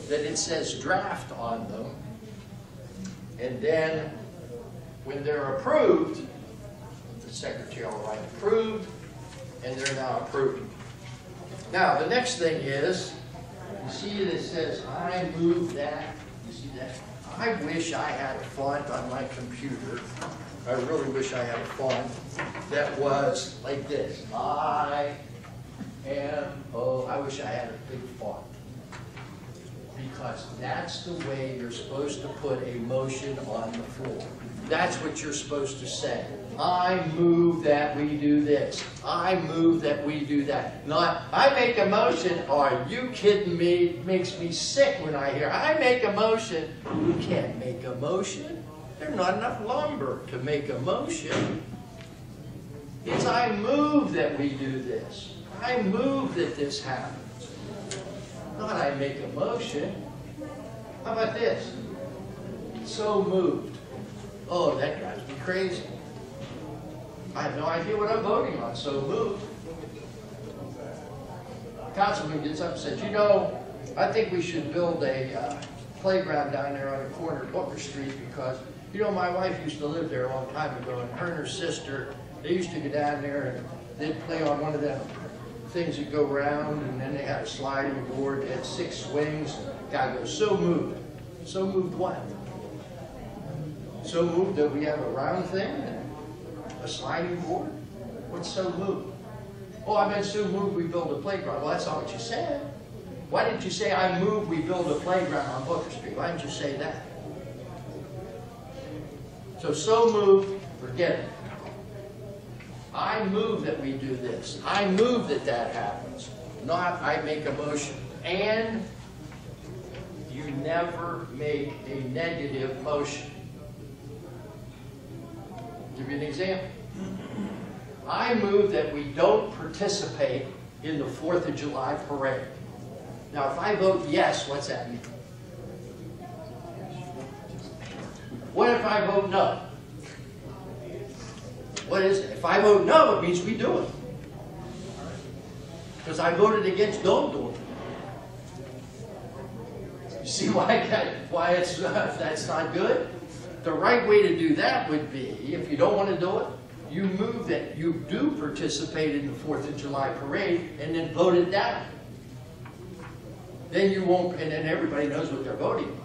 that it says draft on them, and then when they're approved, the secretary will write approved, and they're now approved. Now, the next thing is, you see that it says, I move that. You see that? I wish I had a font on my computer. I really wish I had a font that was like this. I wish I had a big font. Because that's the way you're supposed to put a motion on the floor. That's what you're supposed to say. I move that we do this. I move that we do that. Not, I make a motion. Are you kidding me? It makes me sick when I hear, I make a motion. You can't make a motion. There's not enough lumber to make a motion. It's I move that we do this. I move that this happens. Not I make a motion. How about this? So moved. Oh, that drives me crazy. I have no idea what I'm voting on. So moved. Councilman gets up and says, you know, I think we should build a playground down there on the corner of Booker Street because, you know, my wife used to live there a long time ago, and her and her sister, they used to go down there and they'd play on one of them things that go round, and then they had a sliding board. They had 6 swings. Guy goes, so moved. So moved what? So moved that we have a round thing and a sliding board? What's so moved? Oh, I meant so moved we build a playground. Well, that's not what you said. Why didn't you say I move we build a playground on Booker Street? Why didn't you say that? So moved, forget it. I move that we do this. I move that that happens. Not I make a motion. And you never make a negative motion. I'll give you an example. I move that we don't participate in the 4th of July parade. Now, if I vote yes, what's that mean? What if I vote no? What is it? If I vote no, it means we do it. Because I voted against don't do it. You see why it's that's not good? The right way to do that would be, if you don't want to do it, you move that you do participate in the 4th of July parade and then vote it down. Then you won't, and then everybody knows what they're voting on.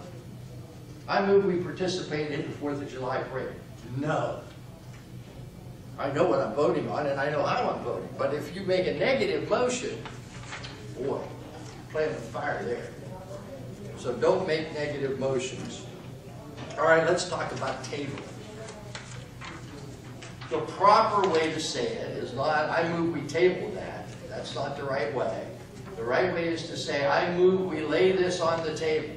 I move we participate in the 4th of July parade. No. I know what I'm voting on and I know how I'm voting. But if you make a negative motion, boy, you're playing with fire there. So don't make negative motions. All right, let's talk about tabling. The proper way to say it is not, I move we table that. That's not the right way. The right way is to say, I move we lay this on the table.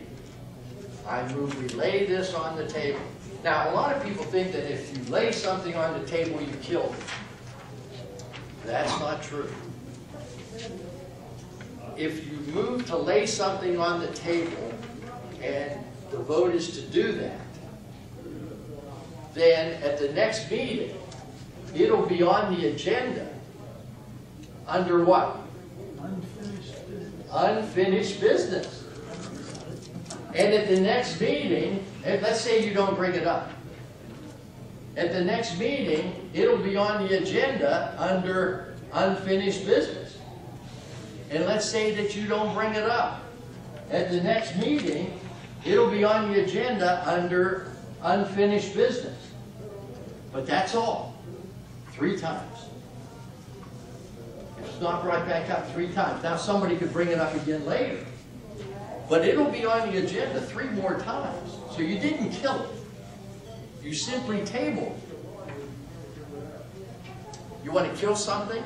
I move we lay this on the table. Now, a lot of people think that if you lay something on the table, you kill it. That's not true. If you move to lay something on the table, and the vote is to do that, then at the next meeting, it'll be on the agenda under what? Unfinished business. Unfinished business. And at the next meeting, and let's say you don't bring it up. At the next meeting, it'll be on the agenda under unfinished business. And let's say that you don't bring it up. At the next meeting, it'll be on the agenda under unfinished business. But that's all. 3 times. It's not brought back up 3 times. Now somebody could bring it up again later. But it'll be on the agenda 3 more times. So you didn't kill it. You simply tabled it. You want to kill something?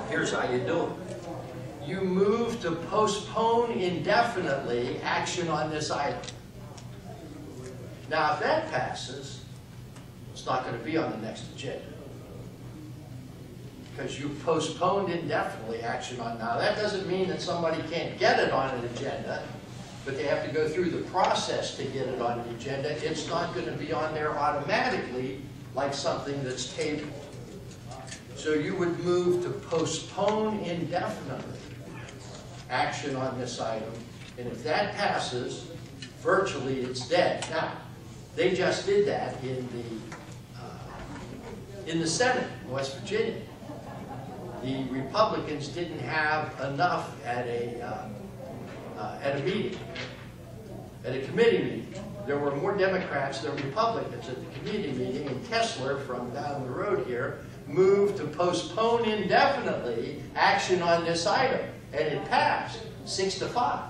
Here's how you do it. You move to postpone indefinitely action on this item. Now, if that passes, it's not going to be on the next agenda. Because you postponed indefinitely action on. Now, that doesn't mean that somebody can't get it on an agenda, but they have to go through the process to get it on the agenda. It's not going to be on there automatically like something that's tabled. So you would move to postpone indefinitely action on this item, and if that passes, virtually it's dead. Now, they just did that in the Senate in West Virginia. The Republicans didn't have enough at a meeting, at a committee meeting. There were more Democrats than Republicans at the committee meeting, and Kessler from down the road here moved to postpone indefinitely action on this item, and it passed 6-5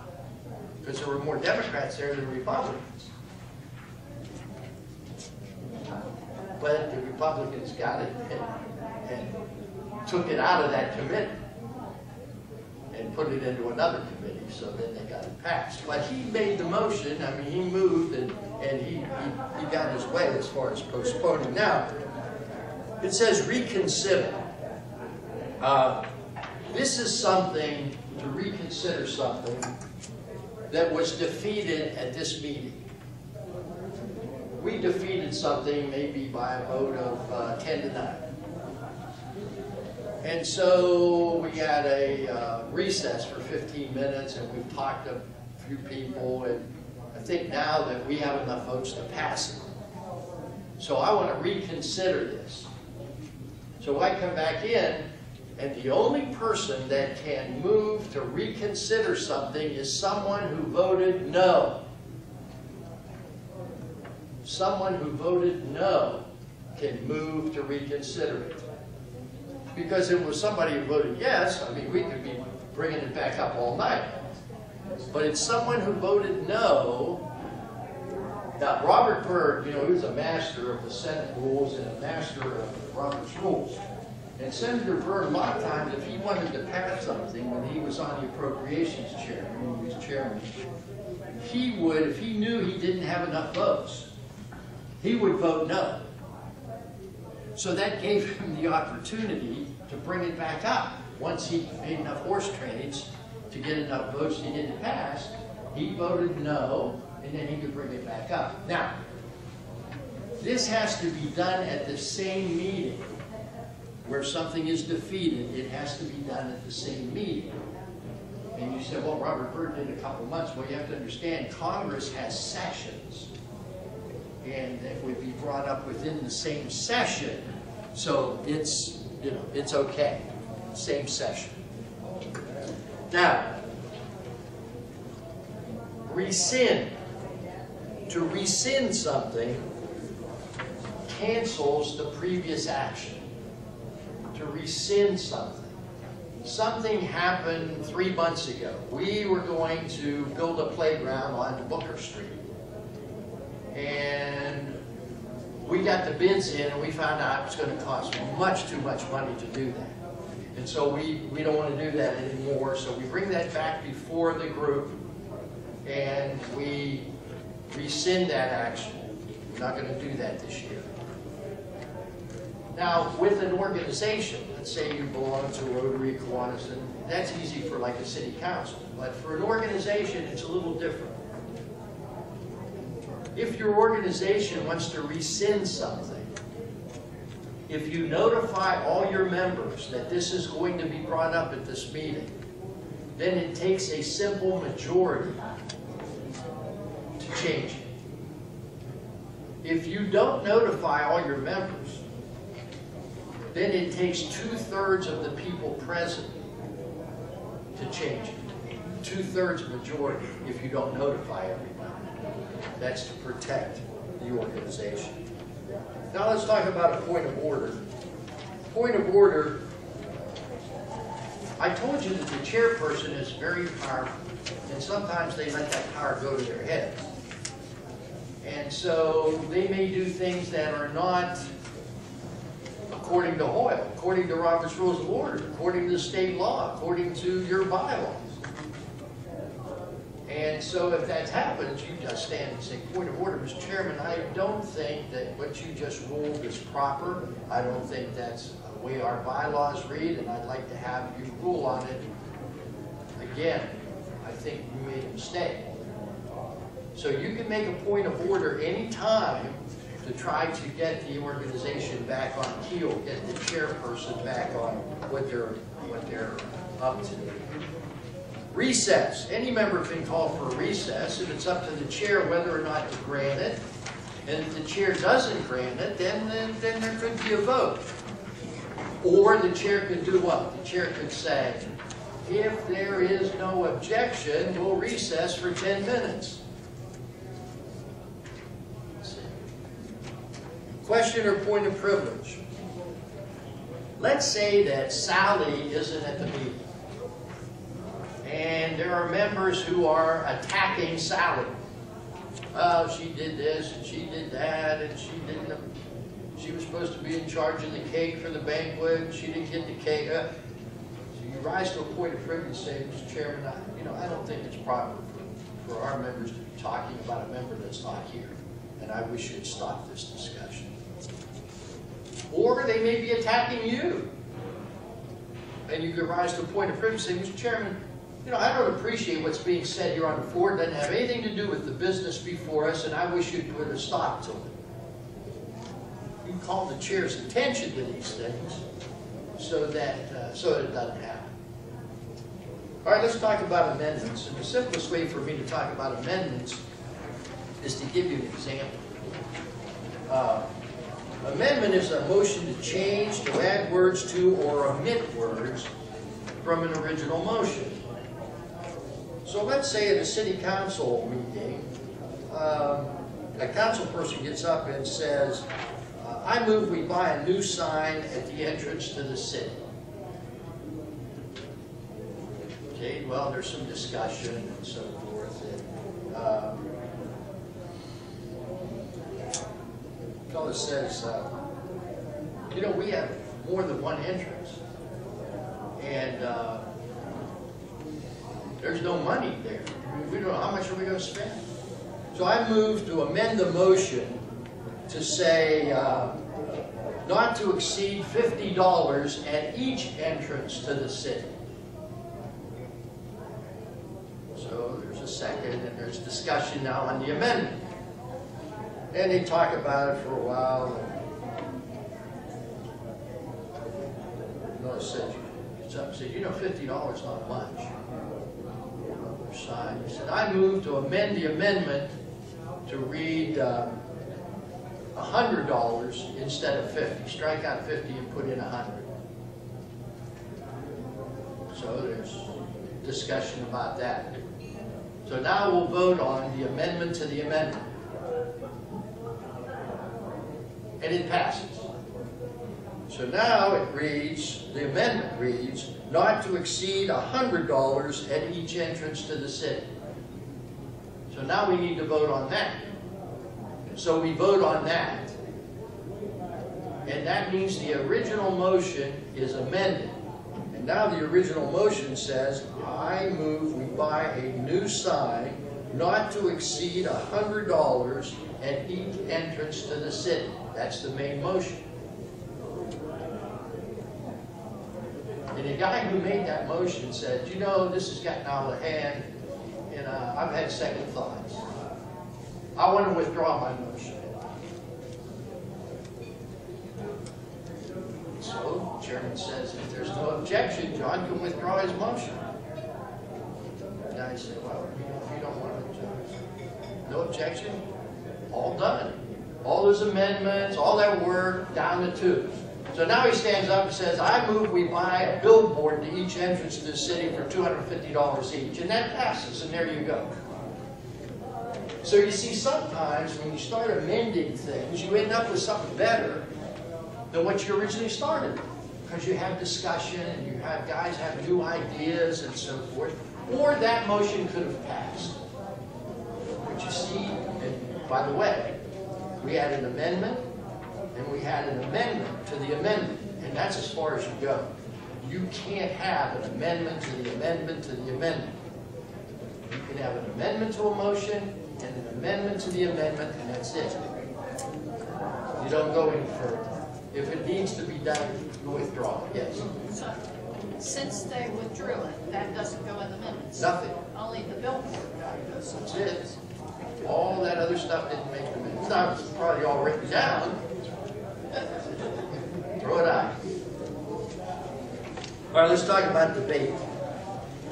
because there were more Democrats there than Republicans. But the Republicans got it and took it out of that committee and put it into another committee, so then they got it passed. But he made the motion. I mean, he moved, and he got his way as far as postponing. Now, it says reconsider. This is something, to reconsider something that was defeated at this meeting. We defeated something maybe by a vote of 10-9. And so we had a recess for 15 minutes, and we've talked to a few people, and I think now that we have enough votes to pass it. So I want to reconsider this. So I come back in, and the only person that can move to reconsider something is someone who voted no. Someone who voted no can move to reconsider it. Because if it was somebody who voted yes, I mean, we could be bringing it back up all night. But it's someone who voted no. Now, Robert Byrd, you know, he was a master of the Senate rules and a master of Robert's rules. And Senator Byrd, a lot of times, if he wanted to pass something when he was on the appropriations chair, when he was chairman, he would, if he knew he didn't have enough votes, he would vote no. So that gave him the opportunity to bring it back up. Once he made enough horse trades to get enough votes to get it passed, he voted no, and then he could bring it back up. Now, this has to be done at the same meeting. Where something is defeated, it has to be done at the same meeting. And you said, well, Robert Byrd did a couple months. Well, you have to understand, Congress has sessions. And it would be brought up within the same session, so it's, you know, it's okay. Same session. Now, rescind. To rescind something cancels the previous action. To rescind something. Something happened 3 months ago. We were going to build a playground on Booker Street. And we got the bids in, and we found out it was going to cost much too much money to do that. And so we don't want to do that anymore. So we bring that back before the group, and we rescind that action. We're not going to do that this year. Now, with an organization, let's say you belong to Rotary, Kiwanis, and that's easy for like a city council. But for an organization, it's a little different. If your organization wants to rescind something, if you notify all your members that this is going to be brought up at this meeting, then it takes a simple majority to change it. If you don't notify all your members, then it takes 2/3 of the people present to change it. 2/3 majority if you don't notify everybody. That's to protect the organization. Now let's talk about a point of order. Point of order, I told you that the chairperson is very powerful. And sometimes they let that power go to their heads. And so they may do things that are not according to Hoyle, according to Robert's Rules of Order, according to state law, according to your bylaws. And so if that happens, you just stand and say, point of order, Mr. Chairman, I don't think that what you just ruled is proper. I don't think that's the way our bylaws read, and I'd like to have you rule on it. Again, I think you made a mistake. So you can make a point of order any time to try to get the organization back on keel, get the chairperson back on what they're up to. Recess. Any member can call for a recess. If it's up to the chair whether or not to grant it, and if the chair doesn't grant it, then there could be a vote. Or the chair could do what? The chair could say, if there is no objection, we'll recess for 10 minutes. Question or point of privilege. Let's say that Sally isn't at the meeting, and there are members who are attacking Sally. Oh, she did this and she did that, and she was supposed to be in charge of the cake for the banquet. She didn't get the cake. So you rise to a point of privilege and say, Mr. Chairman, I don't think it's proper for our members to be talking about a member that's not here, and I wish you'd stop this discussion. Or they may be attacking you, and you could rise to a point of privilege and say, Mr. Chairman, I don't appreciate what's being said here on the floor. It doesn't have anything to do with the business before us, and I wish you'd put a stop to it. You can call the chair's attention to these things so that it doesn't happen. All right, let's talk about amendments. And the simplest way for me to talk about amendments is to give you an example. Amendment is a motion to change, to add words to, or omit words from an original motion. So let's say at a city council meeting, a council person gets up and says, I move we buy a new sign at the entrance to the city. Okay, well, there's some discussion and so forth. And, fellow says, we have more than one entrance, and there's no money there. We don't know how much are we going to spend. So I move to amend the motion to say not to exceed $50 at each entrance to the city. So there's a second, and there's discussion now on the amendment. And they talk about it for a while. And said, $50 is not much. Sign. He said, I move to amend the amendment to read $100 instead of 50. Strike out 50 and put in 100. So there's discussion about that. So now we'll vote on the amendment to the amendment. And it passes. So now it reads, the amendment reads, not to exceed $100 at each entrance to the city. So now we need to vote on that. So we vote on that. And that means the original motion is amended. And now the original motion says, I move we buy a new sign not to exceed $100 at each entrance to the city. That's the main motion. And the guy who made that motion said, this has gotten out of hand, and I've had second thoughts. I want to withdraw my motion. So the chairman says, if there's no objection, John can withdraw his motion. And I said, well, if you don't want to, no objection, all done. All those amendments, all that work, down the tubes. So now he stands up and says, I move we buy a billboard to each entrance to the city for $250 each. And that passes, and there you go. So you see, sometimes when you start amending things, you end up with something better than what you originally started. Because you have discussion, and you have guys have new ideas and so forth. or that motion could have passed. But you see, and by the way, we had an amendment, and we had an amendment to the amendment, and that's as far as you go. You can't have an amendment to the amendment to the amendment. You can have an amendment to a motion and an amendment to the amendment, and that's it. You don't go any further. If it needs to be done, you withdraw it, yes. So, since they withdrew it, that doesn't go in the minutes? Nothing. Only the billboard goes. That's it. All that other stuff didn't make the minutes. Now, it's probably all written down. Throw it out. All right, let's talk about debate.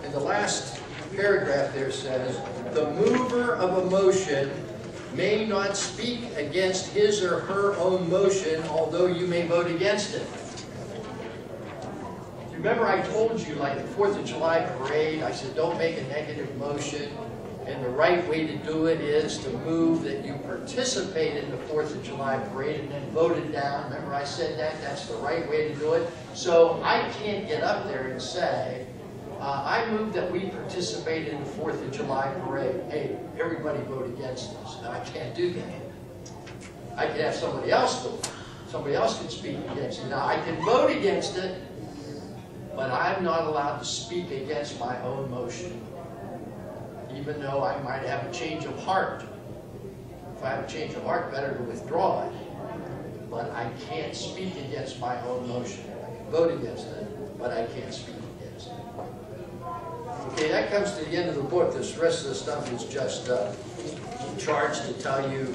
And the last paragraph there says, the mover of a motion may not speak against his or her own motion, although you may vote against it. Remember I told you, like the 4th of July parade, I said don't make a negative motion, and the right way to do it is to move that you participate in the 4th of July parade and then vote it down. Remember I said that? That's the right way to do it. So I can't get up there and say, I move that we participate in the 4th of July parade. Hey, everybody vote against this. No, I can't do that. I can have somebody else do it. Somebody else can speak against it. Now, I can vote against it, but I'm not allowed to speak against my own motion, even though I might have a change of heart. If I have a change of heart, better to withdraw it. But I can't speak against my own motion. I can vote against it, but I can't speak against it. Okay, that comes to the end of the book. This rest of the stuff is just charts to tell you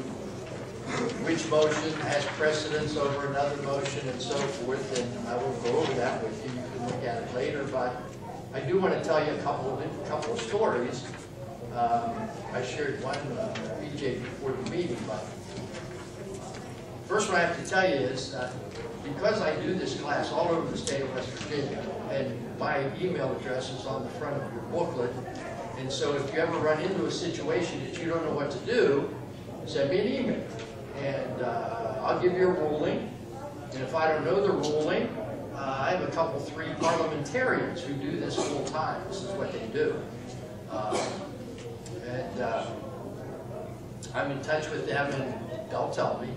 which motion has precedence over another motion and so forth, and I will go over that with you. You can look at it later, but I do want to tell you a couple of stories. I shared one BJ before the meeting, but first one I have to tell you is because I do this class all over the state of West Virginia, and my email address is on the front of your booklet, and so if you ever run into a situation that you don't know what to do, send me an email, and I'll give you a ruling, and if I don't know the ruling, I have a three parliamentarians who do this full time. This is what they do. I'm in touch with them, and they'll tell me.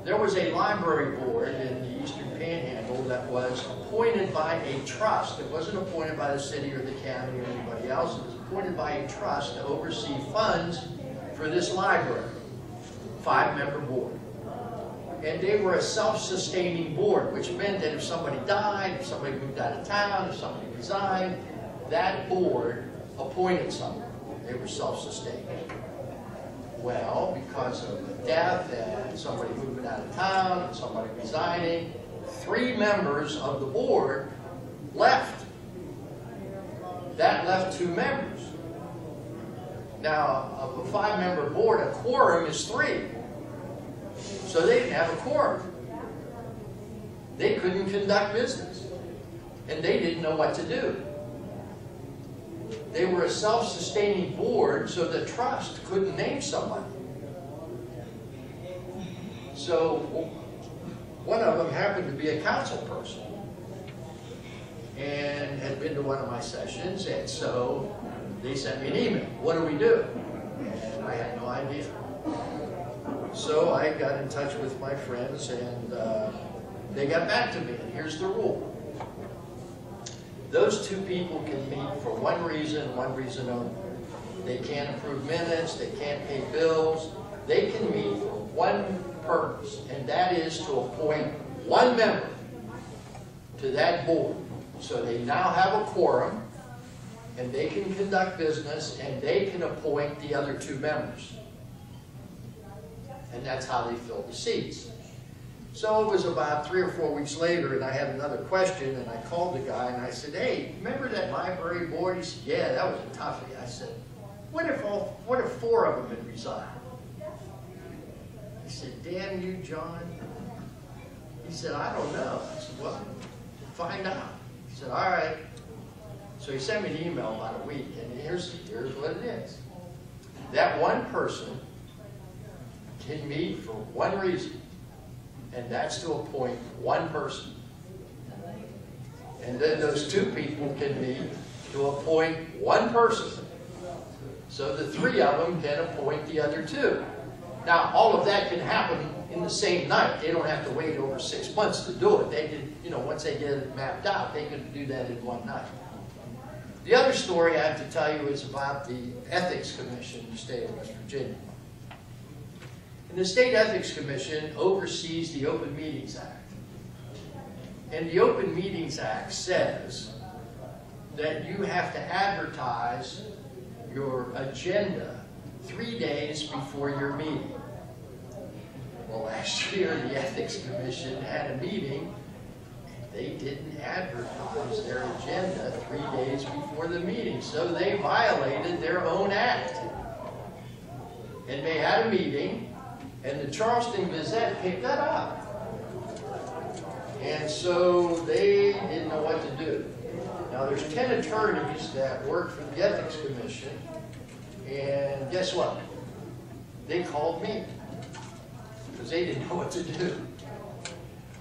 There was a library board in the Eastern Panhandle that was appointed by a trust. It wasn't appointed by the city or the county or anybody else. It was appointed by a trust to oversee funds for this library. 5-member board. And they were a self-sustaining board, which meant that if somebody died, if somebody moved out of town, if somebody resigned, that board appointed someone. They were self-sustaining. Well, because of a death and somebody moving out of town and somebody resigning, 3 members of the board left. That left 2 members. Now, of a 5-member board, a quorum is 3. So they didn't have a quorum. They couldn't conduct business. And they didn't know what to do. They were a self-sustaining board, so the trust couldn't name somebody. So one of them happened to be a council person and had been to one of my sessions, and so they sent me an email. What do we do? And I had no idea. So I got in touch with my friends, and they got back to me, and here's the rule. Those 2 people can meet for one reason only. They can't approve minutes, they can't pay bills. They can meet for one purpose, and that is to appoint 1 member to that board. So they now have a quorum, and they can conduct business, and they can appoint the other 2 members. And that's how they fill the seats. So it was about 3 or 4 weeks later, and I had another question, and I called the guy, and I said, hey, remember that library board? He said, yeah, that was a toughie. I said, what if 4 of them had resigned? He said, damn you, John. He said, I don't know. I said, well, find out. He said, all right. So he sent me an email about a week, and here's what it is. That one person can meet for one reason, and that's to appoint 1 person. And then those 2 people can meet to appoint one person. So the 3 of them can appoint the other 2. Now, all of that can happen in the same night. They don't have to wait over 6 months to do it. They can, you know, once they get it mapped out, they can do that in one night. The other story I have to tell you is about the Ethics Commission in the state of West Virginia. And the State Ethics Commission oversees the Open Meetings Act. And the Open Meetings Act says that you have to advertise your agenda 3 days before your meeting. Well, last year the Ethics Commission had a meeting. They didn't advertise their agenda 3 days before the meeting, so they violated their own act. And they had a meeting, and the Charleston Gazette picked that up. And so they didn't know what to do. Now there's 10 attorneys that work for the Ethics Commission, and guess what? They called me, because they didn't know what to do.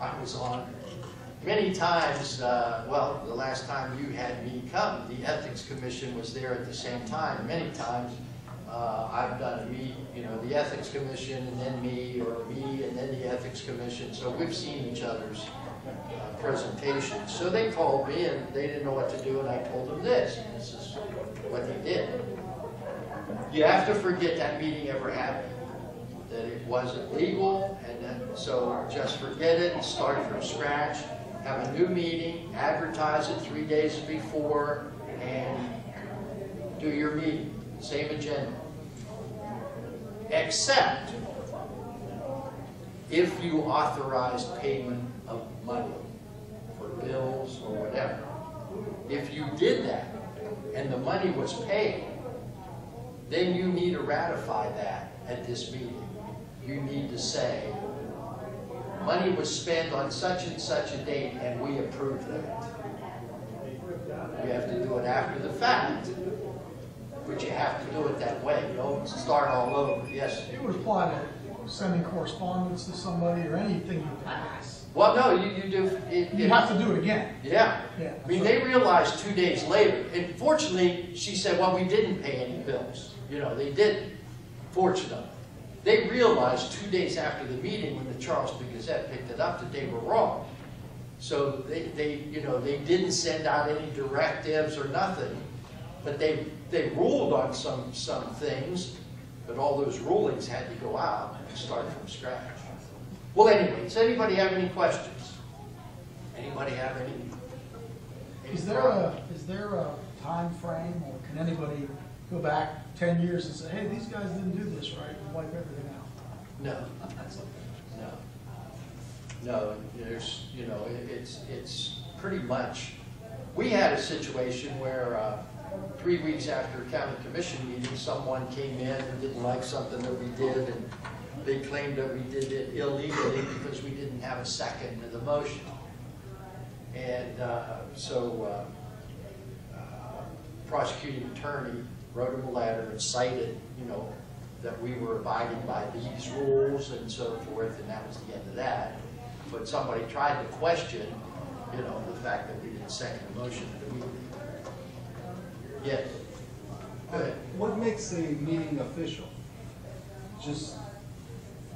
I was on many times, well, the last time you had me come, the Ethics Commission was there at the same time. Many times I've done a meet, you know, the Ethics Commission and then me, or me and then the Ethics Commission. So we've seen each other's presentations. So they called me and they didn't know what to do, and I told them this. This is what they did. You have to forget that meeting ever happened, that it wasn't legal, and then, so just forget it and start from scratch. Have a new meeting, advertise it 3 days before, and do your meeting. Same agenda. Except if you authorize payment of money for bills or whatever. If you did that and the money was paid, then you need to ratify that at this meeting. You need to say, money was spent on such and such a date and we approved that. You have to do it after the fact, but you have to do it that way. You don't start all over. Yes? It would apply to sending correspondence to somebody or anything you pass. Well, no, you do. You have to do it again. Yeah. Yeah. I mean, they realized 2 days later, and fortunately, she said, well, we didn't pay any bills. You know, they didn't, fortunately. They realized 2 days after the meeting, when the Charleston Gazette picked it up, that they were wrong. So they didn't send out any directives or nothing, but they ruled on some things, but all those rulings had to go out and start from scratch. Well, anyway, does anybody have any questions? Anybody have any Is there a time frame, or can anybody go back 10 years and say, hey, these guys didn't do this right, and wipe everything out? No. No, there's, you know, it's pretty much, we had a situation where 3 weeks after a county commission meeting, someone came in and didn't like something that we did, and they claimed that we did it illegally because we didn't have a second to the motion. And so prosecuting attorney wrote him a letter and cited, you know, that we were abiding by these rules and so forth, and that was the end of that. But somebody tried to question, you know, the fact that we didn't second the motion at the meeting. Yes. Go ahead. What makes a meeting official? Just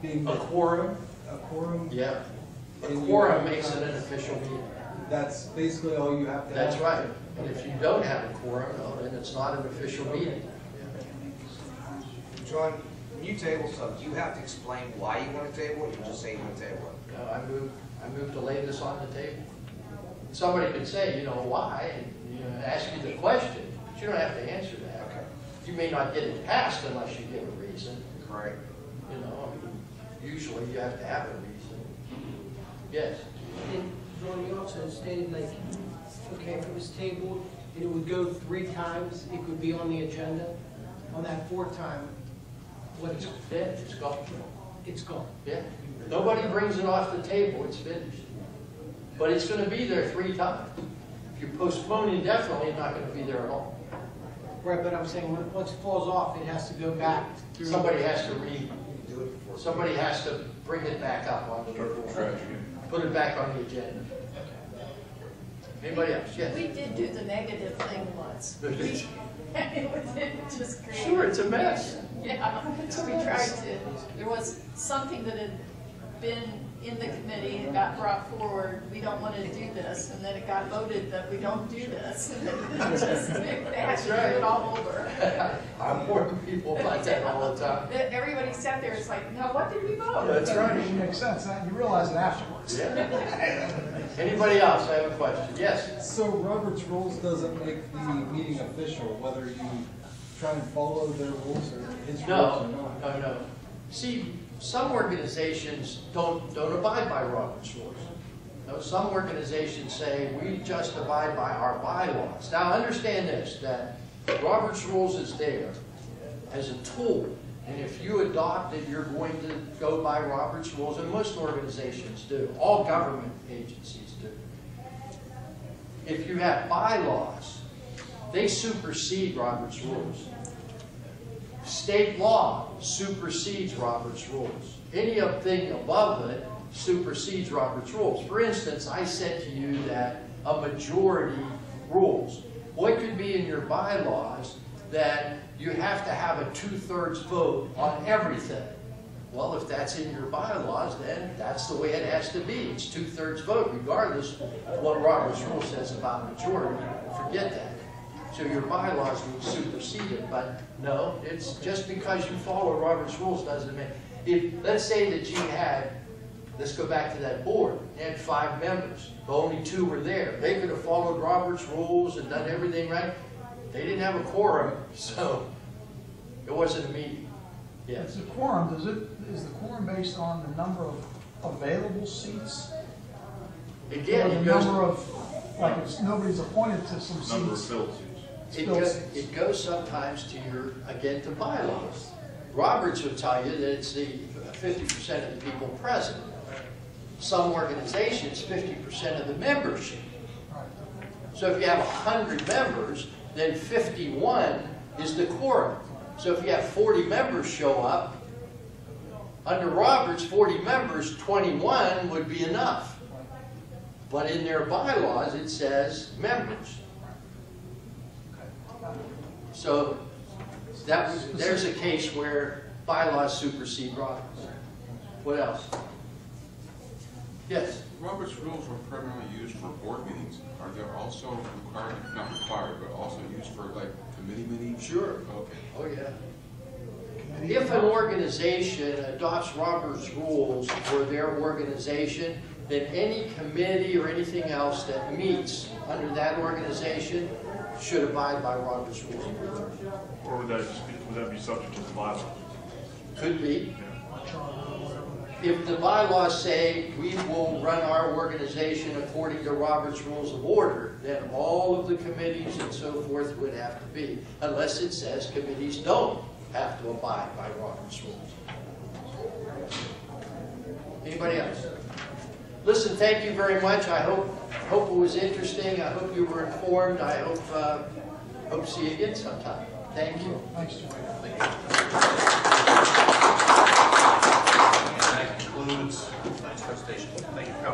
being A quorum? a quorum? Yeah. A And you quorum have- makes it an official meeting. That's basically all you have to have? That's right. And if you don't have a quorum, well, then it's not an official meeting. John, when you table something, you have to explain why you want to table it, you just say you want to table it. No, I moved to lay this on the table. Somebody could say, you know, why, and you know, ask you the question, but you don't have to answer that. Okay. You may not get it passed unless you give a reason. Right. You know, I mean, usually you have to have a reason. Yes. And John, you also stated, like, okay, if it was tabled, and it would go 3 times, it could be on the agenda. On that 4th time, what is, Yeah, it's gone. it's gone. Yeah. Nobody brings it off the table, it's finished. But it's going to be there 3 times. If you postpone indefinitely, it's not going to be there at all. Right, but I'm saying, once it falls off, it has to go back through. Somebody has to Do it before. somebody has to bring it back up on the, put it back on the agenda. Anybody else? Yes. We did do the negative thing once. It just created. Sure, it's a mess. Yeah, so we tried to, there was something that had been in the committee, it got brought forward, we don't want to do this, and then it got voted that we don't do this. And then it just, they had to do it all over. I'm warning people about that all the time. Everybody sat there, it's like, now what did we vote? That's right. It makes sense, you realize it afterwards. Yeah. Anybody else? I have a question. Yes? So Robert's rules doesn't make the meeting official, whether you try and follow their rules or his rules or not. No. See, some organizations don't abide by Robert's rules. No, some organizations say, we just abide by our bylaws. Now, understand this, that Robert's rules is there as a tool. And if you adopt it, you're going to go by Robert's rules, and most organizations do. All government agencies do. If you have bylaws, they supersede Robert's rules. State law supersedes Robert's rules. Anything above it supersedes Robert's rules. For instance, I said to you that a majority rules. What could be in your bylaws that you have to have a 2/3 vote on everything? Well, if that's in your bylaws, then that's the way it has to be. It's 2/3 vote, regardless of what Robert's rule says about majority. Forget that. So your bylaws would supersede it, but no, it's just because you follow Robert's rules doesn't mean. If, let's say that you had, let's go back to that board, you had 5 members, but only 2 were there. They could have followed Robert's rules and done everything right. They didn't have a quorum, so it wasn't a meeting. Yes. Is the quorum, is the quorum based on the number of available seats? Again, Or it the goes, number of, like, it's, nobody's appointed to some seats? Number of filled seats. it goes sometimes to your, again, to bylaws. Roberts would tell you that it's the 50% of the people present. Some organizations, 50% of the membership. So if you have 100 members, then 51 is the quorum. So if you have 40 members show up, under Roberts, 40 members, 21 would be enough. But in their bylaws, it says members. So there's a case where bylaws supersede Roberts. What else? Yes? Robert's rules are primarily used for board meetings. Are they also required, not required, but also used for like committee meetings? Sure. Okay. Oh, yeah. If an organization adopts Robert's rules for their organization, then any committee or anything else that meets under that organization should abide by Robert's rules. Or would that be subject to the bylaws? Could be. If the bylaws say we will run our organization according to Robert's Rules of Order, then all of the committees and so forth would have to be, unless it says committees don't have to abide by Robert's Rules. Anybody else? Listen, thank you very much. I hope it was interesting. I hope you were informed. I hope to see you again sometime. Thank you. Thanks, Jim. That concludes tonight's presentation. Thank you for coming.